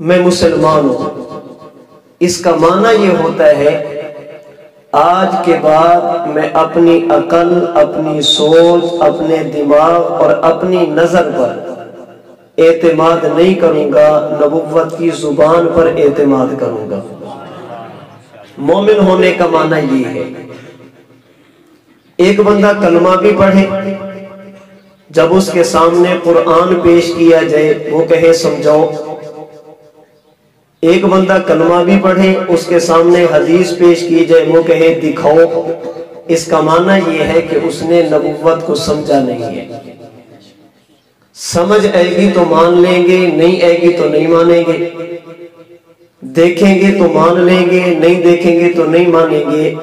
میں مسلمان ہوں، اس کا معنی یہ ہوتا ہے آج کے بعد میں اپنی عقل، اپنی سوچ، اپنے دماغ اور اپنی نظر پر اعتماد نہیں کروں گا، نبوت کی زبان پر اعتماد کروں گا۔ مومن ہونے کا معنی یہ ہے۔ ایک بندہ کلمہ بھی پڑھے، جب اس کے سامنے قرآن پیش کیا جائے وہ کہے سمجھاؤ۔ ایک بندہ کلمہ بھی پڑھے، اس کے سامنے حدیث پیش کی جائے وہ کہے دکھاؤ۔ اس کا معنی یہ ہے کہ اس نے نبوت کو سمجھا نہیں ہے۔ سمجھ آئے گی تو مان لیں گے، نہیں آئے گی تو نہیں مانیں گے، دیکھیں گے تو مان لیں گے، نہیں دیکھیں گے تو نہیں مانیں گے۔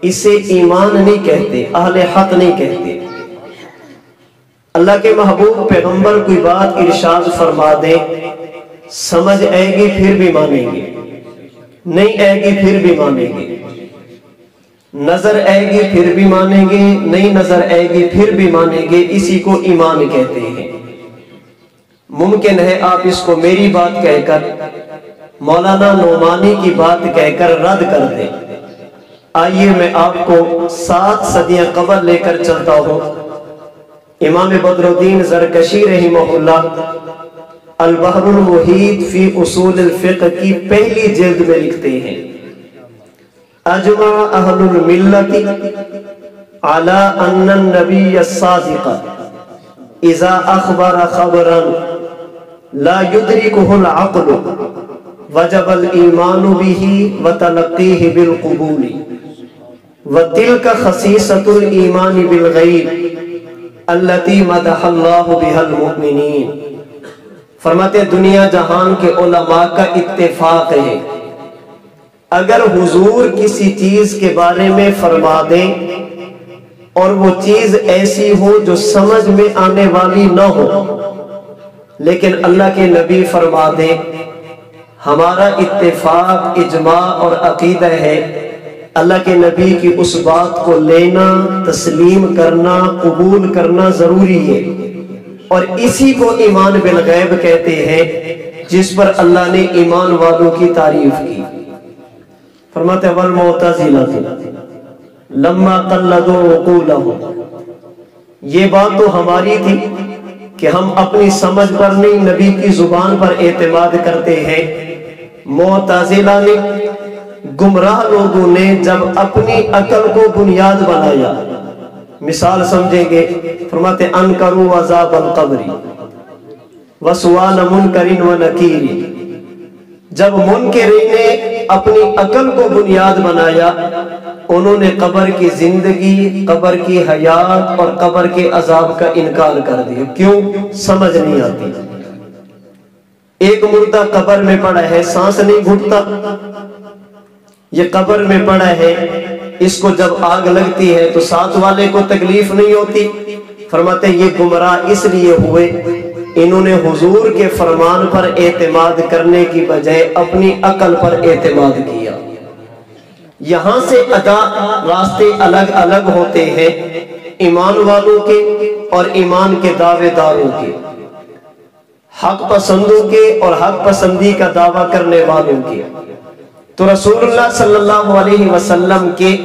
اسے ایمان نہیں کہتے، اہل حق نہیں کہتے۔ اللہ کے محبوب پیغمبر کوئی بات ارشاد فرما دیں، سمجھ آئے گی پھر بھی مانیں گے، نہیں آئے گی پھر بھی مانیں گے، نظر آئے گی پھر بھی مانیں گے، نہیں نظر آئے گی پھر بھی مانیں گے۔ اسی کو ایمان کہتے ہیں۔ ممکن ہے آپ اس کو میری بات کہہ کر، مولانا نعمانی کی بات کہہ کر رد کر دیں۔ آئیے میں آپ کو 7 صدیاں قبل لے کر چلتا ہوں۔ امام بدر الدین زرکشی رحمہ اللہ البحر المحیط فی اصول الفقہ کی پہلی جلد میں لکھتے ہیں، اجمع اہل الملت علی ان النبی الصادق اذا اخبر خبرا لا يدركه العقل وجب الایمان به وتلقیه بالقبول وتلك خصیصۃ الایمان بالغیب التي مدح اللہ بها المؤمنین۔ فرماتے دنیا جہان کے علماء کا اتفاق ہے، اگر حضور کسی چیز کے بارے میں فرما دیں اور وہ چیز ایسی ہو جو سمجھ میں آنے والی نہ ہو، لیکن اللہ کے نبی فرما دیں، ہمارا اتفاق، اجماع اور عقیدہ ہے اللہ کے نبی کی اس بات کو لینا، تسلیم کرنا، قبول کرنا ضروری ہے، اور اسی کو ایمان بالغیب کہتے ہیں جس پر اللہ نے ایمان والوں کی تعریف کی۔ فرماتے والمعتزلہ لما قلدوا عقولهم، یہ بات تو ہماری تھی کہ ہم اپنی سمجھ پر نہیں نبی کی زبان پر اعتماد کرتے ہیں۔ معتزلہ نے، گمراہ لوگوں نے جب اپنی عقل کو بنیاد بنایا، مثال سمجھیں گے، فرماتے انکروا عذاب القبر وسؤال منکر ونکیر، جب منکرین نے اپنی عقل کو بنیاد بنایا، انہوں نے قبر کی زندگی، قبر کی حیات اور قبر کے عذاب کا انکار کر دیا۔ کیوں؟ سمجھ نہیں آتی۔ ایک مردہ قبر میں پڑا ہے، سانس نہیں گھٹتا، یہ قبر میں پڑا ہے، اس کو جب آگ لگتی ہے تو ساتھ والے کو تکلیف نہیں ہوتی۔ فرماتے یہ گمراہ اس لیے ہوئے، انہوں نے حضور کے فرمان پر اعتماد کرنے کی بجائے اپنی عقل پر اعتماد کیا۔ یہاں سے راستے الگ الگ ہوتے ہیں، ایمان والوں کے اور ایمان کے دعوے داروں کے، حق پسندوں کے اور حق پسندی کا دعویٰ کرنے والوں کے۔ تو رسول اللہ صلی اللہ علیہ وسلم کے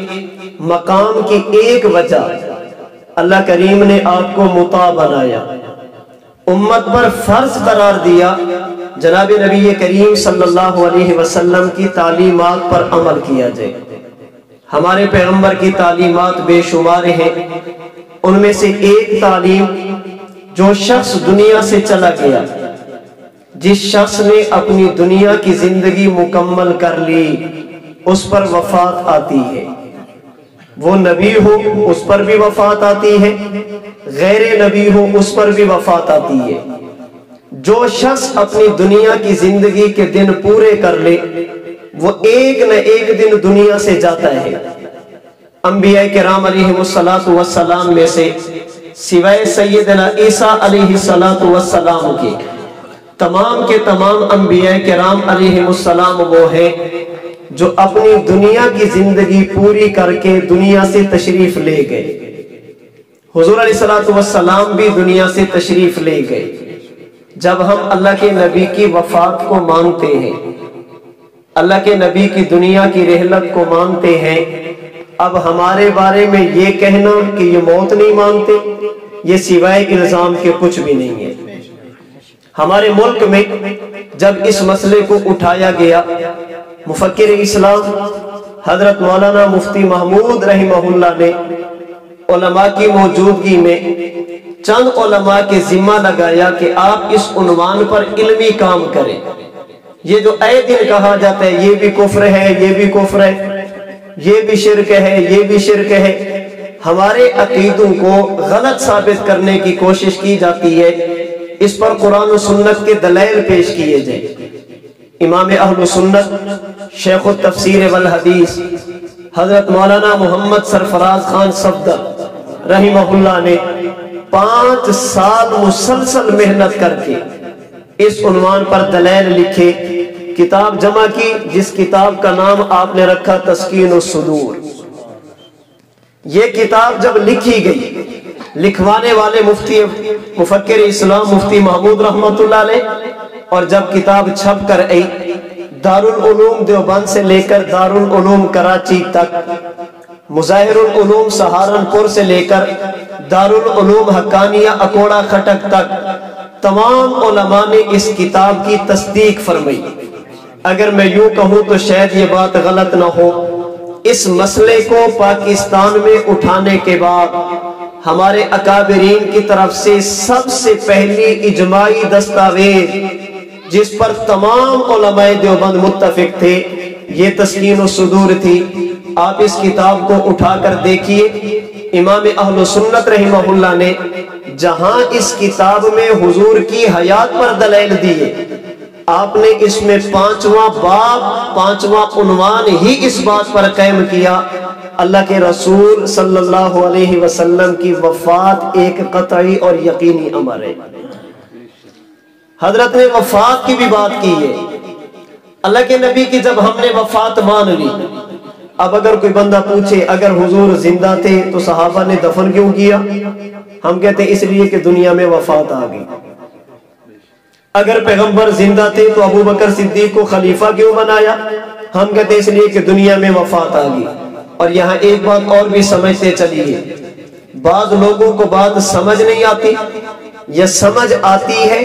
مقام کی ایک وجہ، اللہ کریم نے آپ کو مطاع بنایا، امت پر فرض قرار دیا، جناب نبی کریم صلی اللہ علیہ وسلم کی تعلیمات پر عمل کیا جائے۔ ہمارے پیغمبر کی تعلیمات بے شمار ہیں، ان میں سے ایک تعلیم، جو شخص دنیا سے چلا گیا، جس شخص نے اپنی دنیا کی زندگی مکمل کر لی، اس پر وفات آتی ہے، وہ نبی ہو اس پر بھی وفات آتی ہے، غیر نبی ہو اس پر بھی وفات آتی ہے۔ جو شخص اپنی دنیا کی زندگی کے دن پورے کر لے، وہ ایک نہ ایک دن دنیا سے جاتا ہے۔ انبیاء کرام علیہ السلام میں سے سوائے سیدنا عیسیٰ علیہ السلام کے تمام کے تمام انبیاء کرام علیہ السلام وہ ہیں جو اپنی دنیا کی زندگی پوری کر کے دنیا سے تشریف لے گئے۔ حضور علیہ السلام بھی دنیا سے تشریف لے گئے، جب ہم اللہ کے نبی کی وفات کو مانتے ہیں، اللہ کے نبی کی دنیا کی رحلت کو مانتے ہیں، اب ہمارے بارے میں یہ کہنا کہ یہ موت نہیں مانتے، یہ سوائے الزام کے کچھ بھی نہیں ہے۔ ہمارے ملک میں جب اس مسئلے کو اٹھایا گیا، مفکر اسلام حضرت مولانا مفتی محمود رحمہ اللہ نے علماء کی موجودگی میں چند علماء کے ذمہ لگایا کہ آپ اس عنوان پر علمی کام کریں۔ یہ جو اے دن کہا جاتا ہے یہ بھی کفر ہے، یہ بھی کفر ہے، یہ بھی شرک ہے، یہ بھی شرک ہے، ہمارے عقیدوں کو غلط ثابت کرنے کی کوشش کی جاتی ہے، اس پر قرآن و سنت کے دلائل پیش کیے جائیں۔ امام اہل سنت شیخ التفسیر والحدیث حضرت مولانا محمد سرفراز خان صفدر رحمہ اللہ نے 5 سال مسلسل محنت کر کے اس عنوان پر دلائل لکھے، کتاب جمع کی، جس کتاب کا نام آپ نے رکھا تسکین الصدور۔ یہ کتاب جب لکھی گئی، لکھوانے والے مفتی مفکر اسلام مفتی محمود رحمۃ اللہ علیہ، اور جب کتاب چھپ کر آئی، دارالعلوم دیوبند سے لے کر دارالعلوم کراچی تک، مظاہر العلوم سہارنپور سے لے کر دارالعلوم حقانیہ اکوڑا خٹک تک، تمام علماء نے اس کتاب کی تصدیق فرمائی۔ اگر میں یوں کہوں تو شاید یہ بات غلط نہ ہو، اس مسئلے کو پاکستان میں اٹھانے کے بعد ہمارے اکابرین کی طرف سے سب سے پہلی اجماعی دستاویز جس پر تمام علماء دیوبند متفق تھے، یہ تسکین الصدور تھی۔ آپ اس کتاب کو اٹھا کر دیکھیے، امام اہل سنت رحمہ اللہ نے جہاں اس کتاب میں حضور کی حیات پر دلائل دیے، آپ نے اس میں 5واں باب 5واں عنوان ہی اس بات پر قائم کیا، اللہ کے رسول صلی اللہ علیہ وسلم کی وفات ایک قطعی اور یقینی امر ہے۔ حضرت نے وفات کی بھی بات کی ہے، اللہ کے نبی کی جب ہم نے وفات مان لی، اب اگر کوئی بندہ پوچھے اگر حضور زندہ تھے تو صحابہ نے دفن کیوں کیا، ہم کہتے ہیں اس لیے کہ دنیا میں وفات آ گئی۔ اگر پیغمبر زندہ تھے تو ابو بکر صدیق کو خلیفہ کیوں بنایا، ہم کہتے ہیں اس لیے کہ دنیا میں وفات آ گئی۔ اور یہاں ایک بات اور بھی سمجھتے چلیے، بعض لوگوں کو بات سمجھ نہیں آتی یا سمجھ آتی ہے،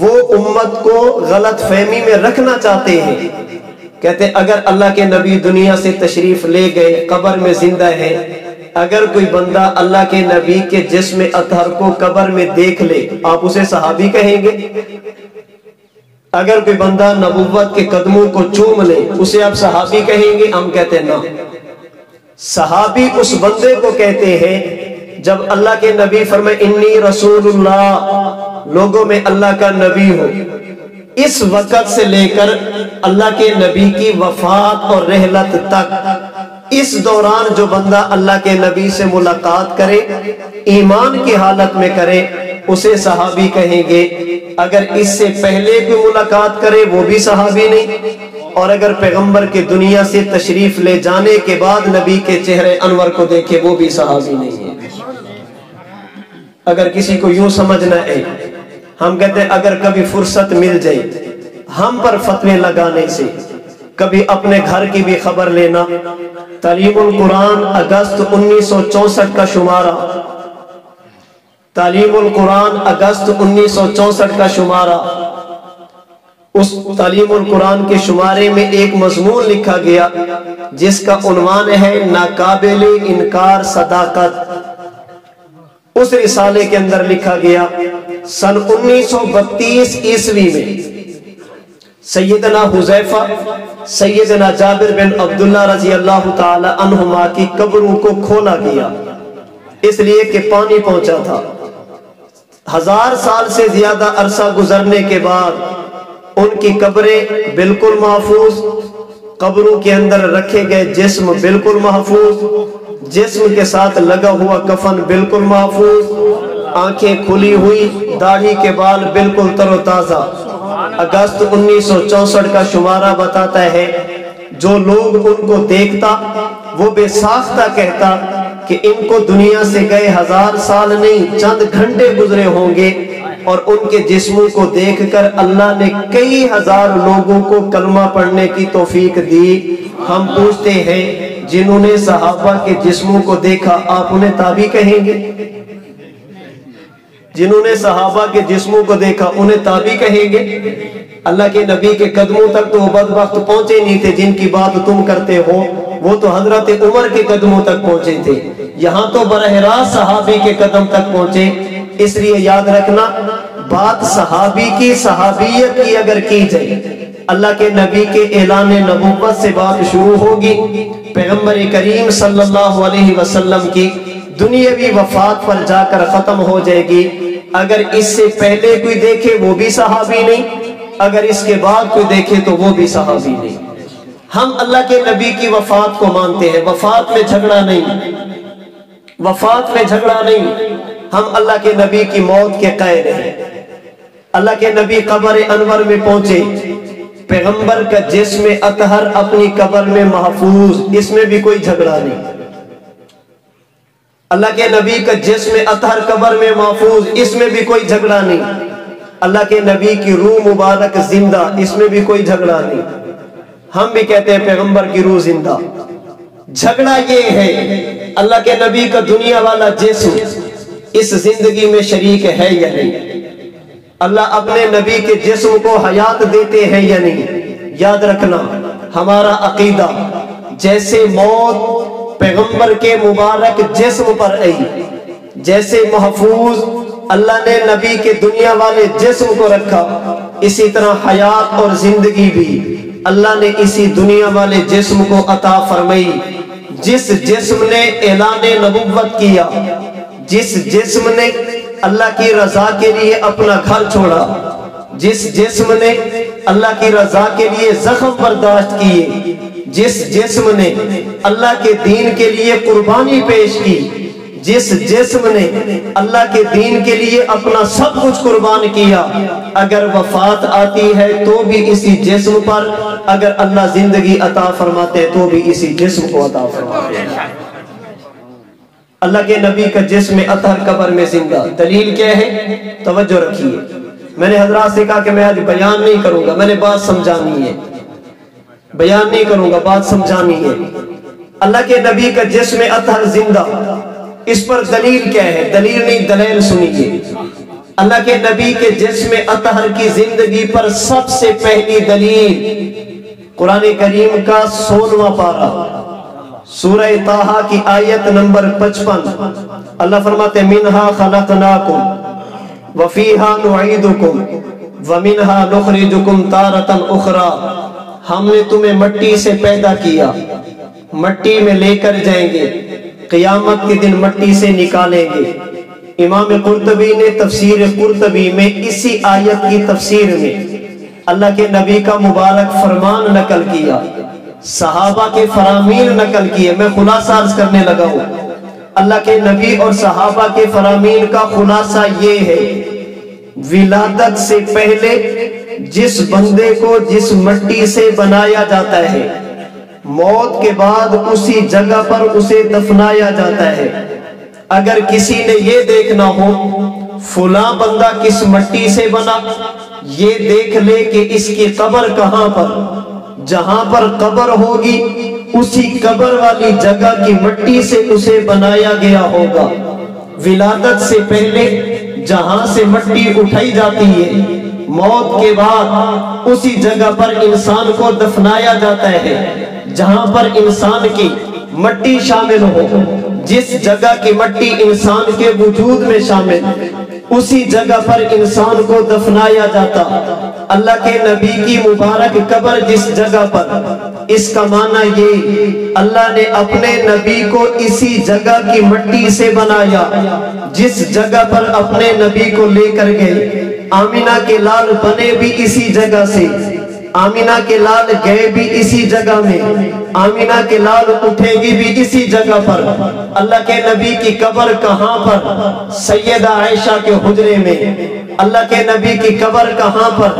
وہ امت کو غلط فہمی میں رکھنا چاہتے ہیں، کہتے ہیں اگر اللہ کے نبی دنیا سے تشریف لے گئے، قبر میں زندہ ہے، اگر کوئی بندہ اللہ کے نبی کے جسم اطہر کو قبر میں دیکھ لے، آپ اسے صحابی کہیں گے؟ اگر کوئی بندہ نبوت کے قدموں کو چوم لے، اسے آپ صحابی کہیں گے؟ ہم کہتے ہیں نہ، صحابی اس بندے کو کہتے ہیں جب اللہ کے نبی فرمائے انی رسول اللہ، لوگوں میں اللہ کا نبی ہو، اس وقت سے لے کر اللہ کے نبی کی وفات اور رحلت تک، اس دوران جو بندہ اللہ کے نبی سے ملاقات کرے، ایمان کی حالت میں کرے، اسے صحابی کہیں گے۔ اگر اس سے پہلے کوئی ملاقات کرے وہ بھی صحابی نہیں، اور اگر پیغمبر کے دنیا سے تشریف لے جانے کے بعد نبی کے چہرے انور کو دیکھے وہ بھی صحابی نہیں ہے۔ اگر کسی کو یوں سمجھنا ہے، ہم کہتے ہیں اگر کبھی فرصت مل جائے ہم پر فتوے لگانے سے، کبھی اپنے گھر کی بھی خبر لینا، تعلیم القرآن اگست 1964 کا شمارہ، تعلیم القرآن اگست 1964 کا شمارہ، اس تعلیم القرآن کے شمارے میں ایک مضمون لکھا گیا جس کا عنوان ہے ناقابل انکار صداقت۔ اس رسالے کے اندر لکھا گیا سن 1932 عیسوی میں سیدنا حذیفہ، سیدنا جابر بن عبداللہ رضی اللہ تعالی عنہما کی قبروں کو کھولا گیا، اس لیے کہ پانی پہنچا تھا۔ 1000 سال سے زیادہ عرصہ گزرنے کے بعد ان کی قبریں بالکل محفوظ، قبروں کے اندر رکھے گئے جسم بالکل محفوظ، جسم کے ساتھ لگا ہوا کفن بالکل محفوظ، آنکھیں کھلی ہوئی، داڑھی کے بال بالکل تر و تازہ۔ اگست 1964 کا شمارہ بتاتا ہے جو لوگ ان کو دیکھتا وہ بے ساختہ کہتا کہ ان کو دنیا سے گئے 1000 سال نہیں چند گھنٹے گزرے ہوں گے، اور ان کے جسموں کو دیکھ کر اللہ نے کئی ہزار لوگوں کو کلمہ پڑھنے کی توفیق دی۔ ہم پوچھتے ہیں جنہوں نے صحابہ کے جسموں کو دیکھا آپ انہیں تابعی کہیں گے؟ جنہوں نے صحابہ کے جسموں کو دیکھا انہیں تابعی کہیں گے؟ اللہ کے نبی کے قدموں تک تو وہ بدبخت پہنچے نہیں تھے جن کی بات تم کرتے ہو، وہ تو حضرت عمر کے قدموں تک پہنچے تھے، یہاں تو براہ راست صحابی کے قدم تک پہنچے۔ اس لیے یاد رکھنا، بات صحابی کی صحابیت کی اگر کی جائے، اللہ کے نبی کے اعلان نبوت سے بات شروع ہوگی، پیغمبر کریم صلی اللہ علیہ وسلم کی دنیاوی وفات پر جا کر ختم ہو جائے گی۔ اگر اس سے پہلے کوئی دیکھے وہ بھی صحابی نہیں، اگر اس کے بعد کوئی دیکھے تو وہ بھی صحابی نہیں۔ ہم اللہ کے نبی کی وفات کو مانتے ہیں، وفات میں جھگڑا نہیں، وفات میں جھگڑا نہیں، ہم اللہ کے نبی کی موت کے قائل ہیں۔ اللہ کے نبی قبر انور میں پہنچے، پیغمبر کا جسم اطہر اپنی قبر میں محفوظ، اس میں بھی کوئی جھگڑا نہیں۔ اللہ کے نبی کا جسم اطہر قبر میں محفوظ، اس میں بھی کوئی جھگڑا نہیں۔ اللہ کے نبی کی روح مبارک زندہ، اس میں بھی کوئی جھگڑا نہیں۔ ہم بھی کہتے ہیں پیغمبر کی روح زندہ۔ جھگڑا یہ ہے اللہ کے نبی کا دنیا والا جسم اس زندگی میں شریک ہے یا نہیں، اللہ اپنے نبی کے جسم کو حیات دیتے ہیں یا نہیں۔ یاد رکھنا ہمارا عقیدہ، جیسے موت پیغمبر کے مبارک جسم پر آئی، جیسے محفوظ اللہ نے نبی کے دنیا والے جسم کو رکھا، اسی طرح حیات اور زندگی بھی اللہ نے اسی دنیا والے جسم کو عطا فرمائی۔ جس جسم نے اعلان نبوت کیا، جس جسم نے اللہ کی رضا کے لیے اپنا گھر چھوڑا، جس جسم نے اللہ کی رضا کے لیے زخم برداشت کیے، جس جسم نے اللہ کے دین کے لیے قربانی پیش کی، جس جسم نے اللہ کے دین کے لیے اپنا سب کچھ قربان کیا، اگر وفات آتی ہے تو بھی اسی جسم پر، اگر اللہ زندگی عطا فرماتے تو بھی اسی جسم کو عطا فرماتے ہیں۔ اللہ کے نبی کا جسم اطہر قبر میں زندہ، دلیل کیا ہے؟ توجہ رکھیے، میں نے حضرات سے کہا کہ میں آج بیان نہیں کروں گا، میں نے بات سمجھانی ہے، بیان نہیں کروں گا، بات سمجھانی ہے۔ اللہ کے نبی کا جسم اطہر زندہ، اس پر دلیل کیا ہے؟ دلیل نہیں دلیل سنیے۔ اللہ کے نبی کے جسم اطہر کی زندگی پر سب سے پہلی دلیل قرآن کریم کا 16واں پارہ سورہ طٰہٰ کی آیت نمبر 55، اللہ فرماتے منہا خلقناکم وفیہا نعیدکم ومنہا نخرجکم تارۃ اخری، ہم نے تمہیں مٹی سے پیدا کیا، مٹی میں لے کر جائیں گے، قیامت کے دن مٹی سے نکالیں گے۔ امام قرطبی نے تفسیر قرطبی میں اسی آیت کی تفسیر میں اللہ کے نبی کا مبارک فرمان نقل کیا، صحابہ کے فرامین نقل کیے۔ میں خلاصہ عرض کرنے لگا ہوں، اللہ کے نبی اور صحابہ کے فرامین کا خلاصہ یہ ہے، ولادت سے پہلے جس بندے کو جس مٹی سے بنایا جاتا ہے، موت کے بعد اسی جگہ پر اسے دفنایا جاتا ہے۔ اگر کسی نے یہ دیکھنا ہو فلاں بندہ کس مٹی سے بنا، یہ دیکھ لے کہ اس کی قبر کہاں پر، جہاں پر قبر ہوگی اسی قبر والی جگہ کی مٹی سے اسے بنایا گیا ہوگا۔ ولادت سے پہلے جہاں سے مٹی اٹھائی جاتی ہے، موت کے بعد اسی جگہ پر انسان کو دفنایا جاتا ہے جہاں پر انسان کی مٹی شامل ہو۔ جس جگہ کی مٹی انسان کے وجود میں شامل، اسی جگہ پر انسان کو دفنایا جاتا۔ اللہ کے نبی کی مبارک قبر جس جگہ پر، اس کا معنی یہ اللہ نے اپنے نبی کو اسی جگہ کی مٹی سے بنایا جس جگہ پر اپنے نبی کو لے کر گئے۔ آمینہ کے لال بنے بھی اسی جگہ سے، آمینہ کے لال گئے بھی اسی جگہ میں، آمینہ کے لال اٹھے گی بھی اسی جگہ پر۔ اللہ کے نبی کی قبر کہاں پر؟ سیدہ عائشہ کے حجرے میں۔ اللہ کے نبی کی قبر کہاں پر؟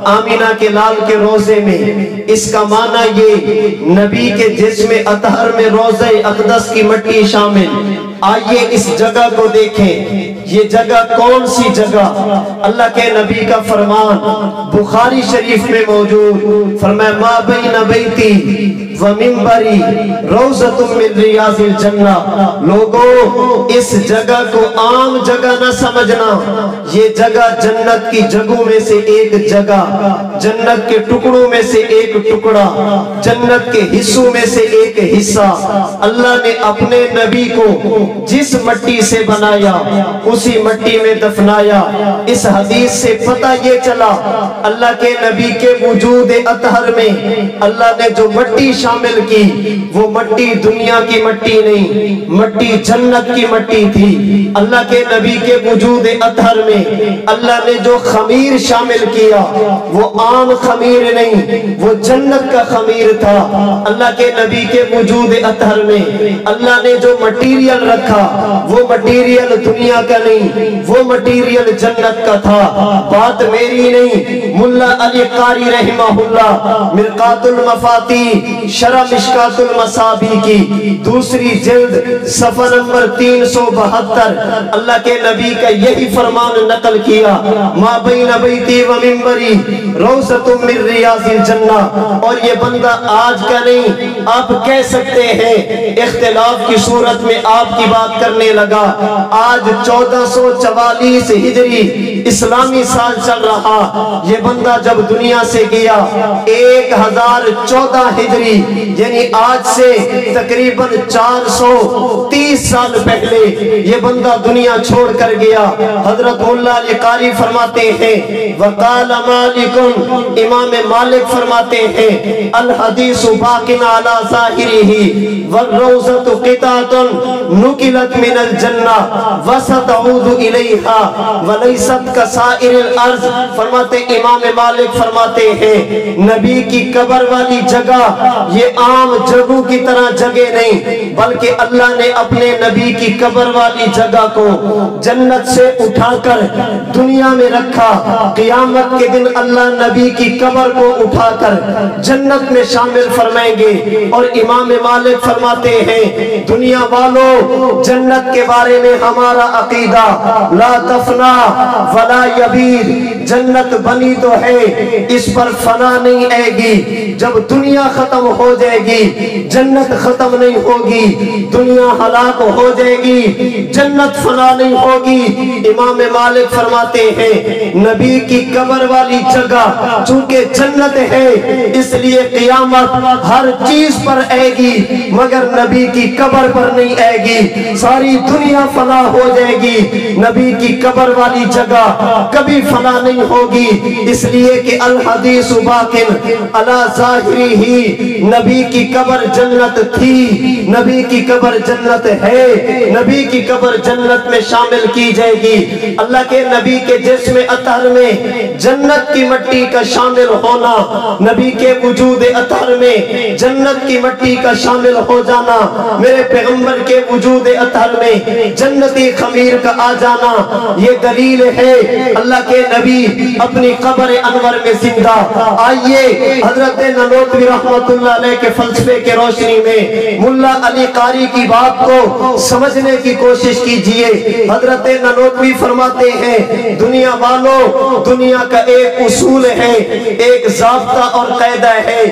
آمینہ کے لال کے روزے میں۔ اس کا معنی یہ نبی کے جسم اطہر میں روزہ اقدس کی مٹی شامل۔ آئیے اس جگہ کو دیکھیں، یہ جگہ کون سی جگہ؟ اللہ کے نبی کا فرمان بخاری شریف میں موجود، فرمایا ما بین بیتی و منبری روضۃ من ریاض الجنہ۔ لوگوں اس جگہ کو عام جگہ نہ سمجھنا، یہ جگہ جنت کی جگہوں میں سے ایک جگہ، جنت کے ٹکڑوں میں سے ایک ٹکڑا، جنت کے حصوں میں سے ایک حصہ۔ اللہ نے اپنے نبی کو جس مٹی سے بنایا اسی مٹی میں دفنایا۔ اس حدیث سے پتہ یہ چلا اللہ کے نبی کے وجود اطہر میں اللہ نے جو مٹی شامل کی وہ مٹی دنیا کی مٹی نہیں، مٹی جنت کی مٹی تھی۔ اللہ کے نبی کے وجود اطہر میں اللہ نے جو خمیر شامل کیا وہ عام خمیر نہیں، وہ جنت کا خمیر تھا۔ اللہ کے نبی کے وجود اطہر میں اللہ نے جو مٹیریل رکھا وہ مٹیریل دنیا کا نہیں، وہ مٹیریل جنت کا تھا۔ بات میری نہیں، ملا علی قاری رحمہ اللہ مرقات المفاتیح شرح مشکات المصابیح کی دوسری جلد صفحہ نمبر 372 اللہ کے نبی کا یہی فرمان نقل کیا، ما بین بیتی و منبری روضۃ من ریاض الجنہ۔ اور یہ بندہ آج کا نہیں، آپ کہہ سکتے ہیں اختلاف کی صورت میں آپ کی بات کرنے لگا۔ آج 1444 ہجری اسلامی سال چل رہا، یہ بندہ جب دنیا سے گیا 1014 ہجری یعنی آج سے تقریباً 430 سال پہلے یہ بندہ دنیا چھوڑ کر گیا۔ حضرت مولا علی قاری فرماتے ہیں وقال مالک، امام مالک فرماتے ہیں الحدیث باقٍ علی ظاہرہ والروضۃ قطعۃ نقلت من الجنہ وستعود الیہا ولیست کسائر الارض۔ فرماتے امام مالک فرماتے ہیں نبی کی قبر والی جگہ یہ عام جگہوں کی طرح جگہ نہیں، بلکہ اللہ نے اپنے نبی کی قبر والی جگہ کو جنت سے اٹھا کر دنیا میں رکھا۔ قیامت کے دن اللہ نبی کی قبر کو اٹھا کر جنت میں شامل فرمائیں گے۔ اور امام مالک فرماتے ہیں دنیا والوں جنت کے بارے میں ہمارا عقیدہ لا تفنا ولا یبید، جنت بنی تو ہے اس پر فنا نہیں آئے گی، جب دنیا ختم ہو جائے گی جنت ختم نہیں ہوگی، دنیا ہلاک ہو جائے گی جنت فنا نہیں ہوگی۔ امام مالک فرماتے ہیں نبی کی قبر والی جگہ چونکہ جنت ہے اس لیے قیامت ہر چیز پر آئے گی مگر نبی کی قبر پر نہیں آئے گی۔ ساری دنیا فنا ہو جائے گی، نبی کی قبر والی جگہ کبھی فنا نہیں ہوگی، اس لیے کہ الحدیث باقٍ علی ظاہرہ، نبی کی قبر جنت تھی، نبی کی قبر جنت ہے، نبی کی قبر جنت میں شامل کی جائے گی۔ اللہ کے نبی کے جسم اطہر میں جنت کی مٹی کا شامل ہونا، نبی کے وجود اطہر میں جنت کی مٹی کا شامل ہو جانا، میرے پیغمبر کے وجود اطہر میں جنتی خمیر کا آ جانا، یہ دلیل ہے اللہ کے نبی اپنی قبر انور میں زندہ۔ آئیے حضرت نانوتوی رحمت اللہ علیہ کے فلسفے کے روشنی میں ملا علی قاری کی بات کو سمجھنے کی کوشش کیجئے۔ حضرت نانوتوی فرماتے ہیں دنیا والوں دنیا کا ایک اصول ہے، ایک ضابطہ اور قاعدہ ہے،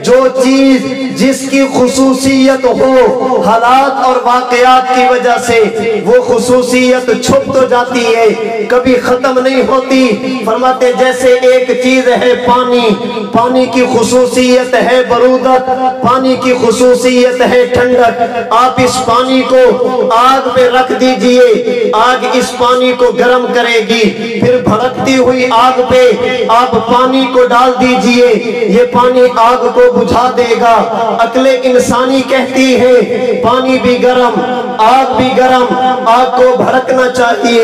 جو چیز جس کی خصوصیت ہو حالات اور واقعات کی وجہ سے وہ خصوصیت چھپ تو جاتی ہے کبھی ختم نہیں ہوتی۔ فرماتے جیسے ایک چیز ہے پانی، پانی کی خصوصیت ہے برودت، پانی کی خصوصیت ہے ٹھنڈک۔ آپ اس پانی کو آگ پہ رکھ دیجئے، آگ اس پانی کو گرم کرے گی، پھر بھڑکتی ہوئی آگ پہ آپ پانی کو ڈال دیجئے، یہ پانی آگ کو بجھا دے گا۔ عقل انسانی کہتی ہے پانی بھی گرم، آگ بھی گرم، آگ کو بھڑکنا چاہیے،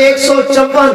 154,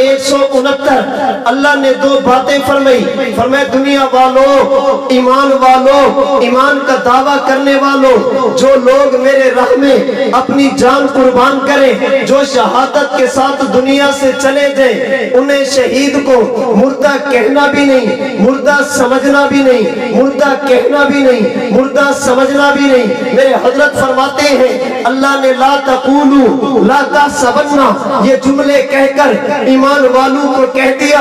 169, اللہ نے دو باتیں فرمائی، فرمایا دنیا والوں، ایمان والوں، ایمان کا دعویٰ کرنے والوں، جو لوگ میرے راہ میں اپنی جان قربان کریں، جو شہادت کے ساتھ دنیا سے چلے جائیں، انہیں شہید کو مردہ کہنا بھی نہیں، مردہ سمجھنا بھی نہیں، مردہ کہنا بھی نہیں، مردہ سمجھنا بھی نہیں۔ میرے حضرت فرماتے ہیں اللہ نے لا تقولوا لا تحسبنا یہ جملے کہہ کر ایمان والوں کو کہہ دیا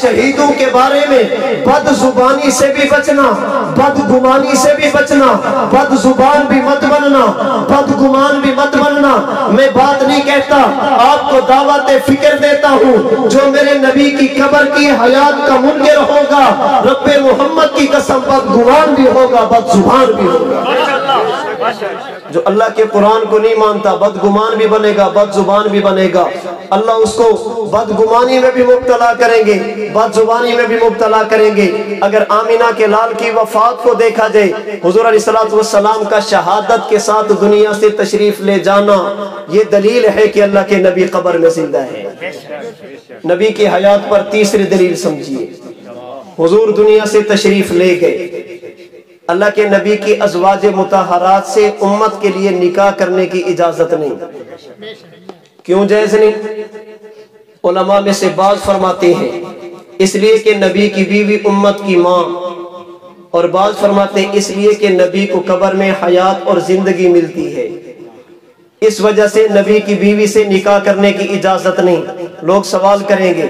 شہیدوں کے بارے میں بد زبانی سے بھی بچنا، بد گمانی سے بھی بچنا، بد زبان بھی مت بننا، بد گمان بھی مت بننا۔ میں بات نہیں کہتا، آپ کو دعوت فکر دیتا ہوں، جو میرے نبی کی قبر کی حیات کا منکر ہوگا، رب محمد کی قسم بد گمان بھی ہوگا، بد زبان بھی ہوگا۔ جو اللہ کے قرآن کو نہیں مانتا بدگمان بھی بنے گا، بد زبان بھی بنے گا۔ اللہ اس کو بدگمانی میں بھی مبتلا کریں گے، بد زبانی میں بھی مبتلا کریں گے۔ اگر آمینہ کے لال کی وفات کو دیکھا جائے، حضور علیہ السلام کا شہادت کے ساتھ دنیا سے تشریف لے جانا، یہ دلیل ہے کہ اللہ کے نبی قبر میں زندہ ہے۔ نبی کی حیات پر تیسری دلیل سمجھیے، حضور دنیا سے تشریف لے گئے، اللہ کے نبی کی ازواج مطہرات سے امت کے لیے نکاح کرنے کی اجازت نہیں۔ کیوں جائز نہیں؟ علماء میں سے بعض فرماتے ہیں اس لیے کہ نبی کی بیوی امت کی ماں، اور بعض فرماتے ہیں اس لیے کہ نبی کو قبر میں حیات اور زندگی ملتی ہے، اس وجہ سے نبی کی بیوی سے نکاح کرنے کی اجازت نہیں۔ لوگ سوال کریں گے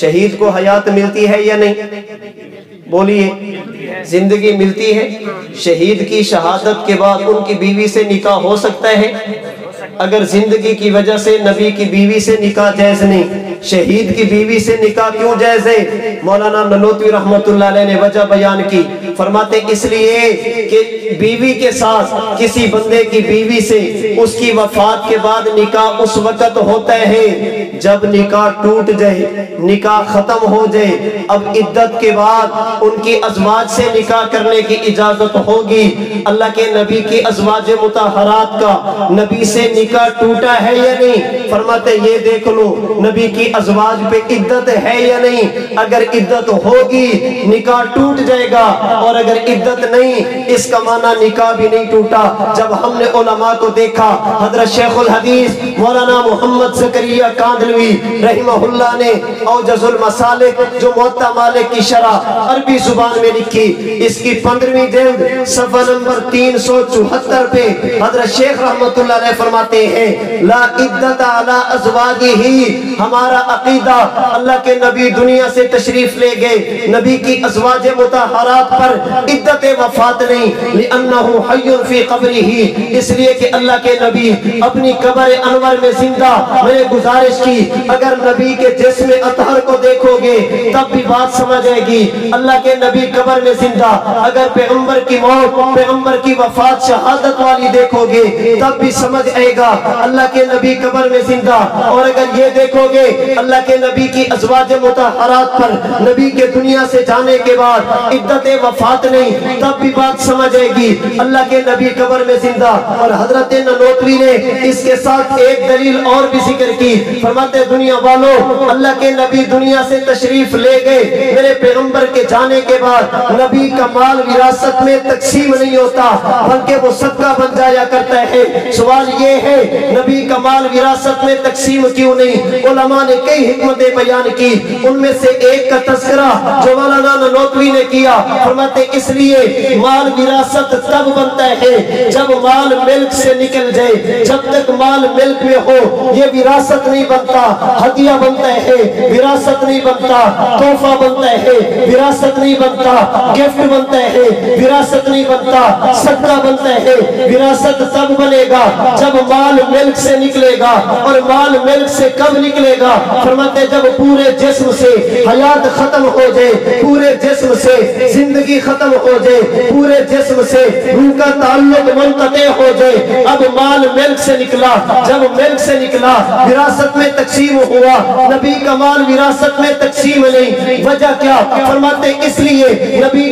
شہید کو حیات ملتی ہے یا نہیں؟ بولیے، زندگی ملتی ہے؟ شہید کی شہادت کے بعد ان کی بیوی سے نکاح ہو سکتا ہے؟ اگر زندگی کی وجہ سے نبی کی بیوی سے نکاح جائز نہیں، شہید کی بیوی سے نکاح کیوں جائز ہے؟ مولانا ننوتوی رحمت اللہ علیہ نے وجہ بیان کی، فرماتے اس لیے کہ بیوی کے ساتھ کسی بندے کی بیوی سے اس کی وفات کے بعد نکاح اس وقت ہوتا ہے جب نکاح ٹوٹ جائے، نکاح ختم ہو جائے، اب عدت کے بعد ان کی ازواج سے نکاح کرنے کی اجازت ہوگی۔ اللہ کے نبی کی ازواج مطہرات کا نبی سے نکاح ٹوٹا ہے یا نہیں؟ فرماتے یہ دیکھ لو نبی کی ازواج پہ عدت ہے یا نہیں؟ اگر عدت ہوگی نکاح ٹوٹ جائے گا، اور اگر عدت نہیں اس کا معنی نکاح بھی نہیں ٹوٹا۔ جب ہم نے علماء کو دیکھا، حضرت شیخ الحدیث مولانا محمد زکریا کاندلوی رحمہ اللہ نے اوجز المسالک جو موطا مالک کی شرح عربی زبان میں لکھی، اس کی 15ویں جلد صفحہ نمبر 374 پہ حضرت شیخ رحمت اللہ علیہ فرماتے ہیں لا عدت علی ازواجہ، ہمارا عقیدہ اللہ کے نبی دنیا سے تشریف لے گئے، نبی کی ازواج مطہرات پر عدت وفات نہیں، لأنہ حی فی قبرہ، اس لیے کہ اللہ کے نبی اپنی قبر انور میں زندہ۔ میں نے گزارش کی اگر نبی کے جسم اطہر کو دیکھو گے تب بھی بات سمجھ آئے گی، اللہ کے نبی قبر میں زندہ۔ اگر پیغمبر کی موت، پیغمبر کی وفات شہادت والی دیکھو گے تب بھی سمجھ آئے گا اللہ کے نبی قبر میں زندہ۔ اور اگر یہ دیکھو گے اللہ کے نبی کی ازواج مطہرات پر نبی کے دنیا سے جانے کے بعد عدت وفات نہیں، تب بھی بات سمجھ آئے گی اللہ کے نبی قبر میں زندہ۔ اور حضرت ننوتوی نے اس کے ساتھ ایک دلیل اور بھی ذکر کی، فرماتے دنیا والوں اللہ کے نبی دنیا سے تشریف لے گئے، میرے پیغمبر کے جانے کے بعد نبی کا مال وراثت میں تقسیم نہیں ہوتا بلکہ وہ صدقہ بن جایا کرتا ہے۔ سوال یہ ہے نبی کا مال وراثت میں تقسیم کیوں نہیں؟ علماء نے کئی حکمتیں بیان کی، ان میں سے ایک کا تذکرہ جو مولانا ننوتوی نے کیا، فرماتے اس لیے مال وراثت تب بنتا ہے جب مال ملک سے نکل جائے، جب تک مال ملک میں ہو یہ وراثت نہیں بنتا، ہدیہ بنتا ہے وراثت نہیں بنتا، تحفہ بنتا ہے وراثت نہیں بنتا، گفٹ بنتا ہے وراثت نہیں بنتا، صدقہ بنتا ہے۔ وراثت تب بنے گا جب مال ملک سے نکلے گا، اور مال ملک سے کب نکلے گا؟ فرماتے جب پورے جسم سے حیات ختم ہو جائے، پورے جسم سے زندگی ختم ہو جائے، پورے جسم سے روح کا تعلق منقطع ہو جائے، اب مال ملک سے نکلا، جب ملک سے نکلا وراثت میں تقسیم ہوا، نبی کا مال وراثت میں تقسیم نہیں۔ وجہ کیا؟ فرماتے اس لیے نبی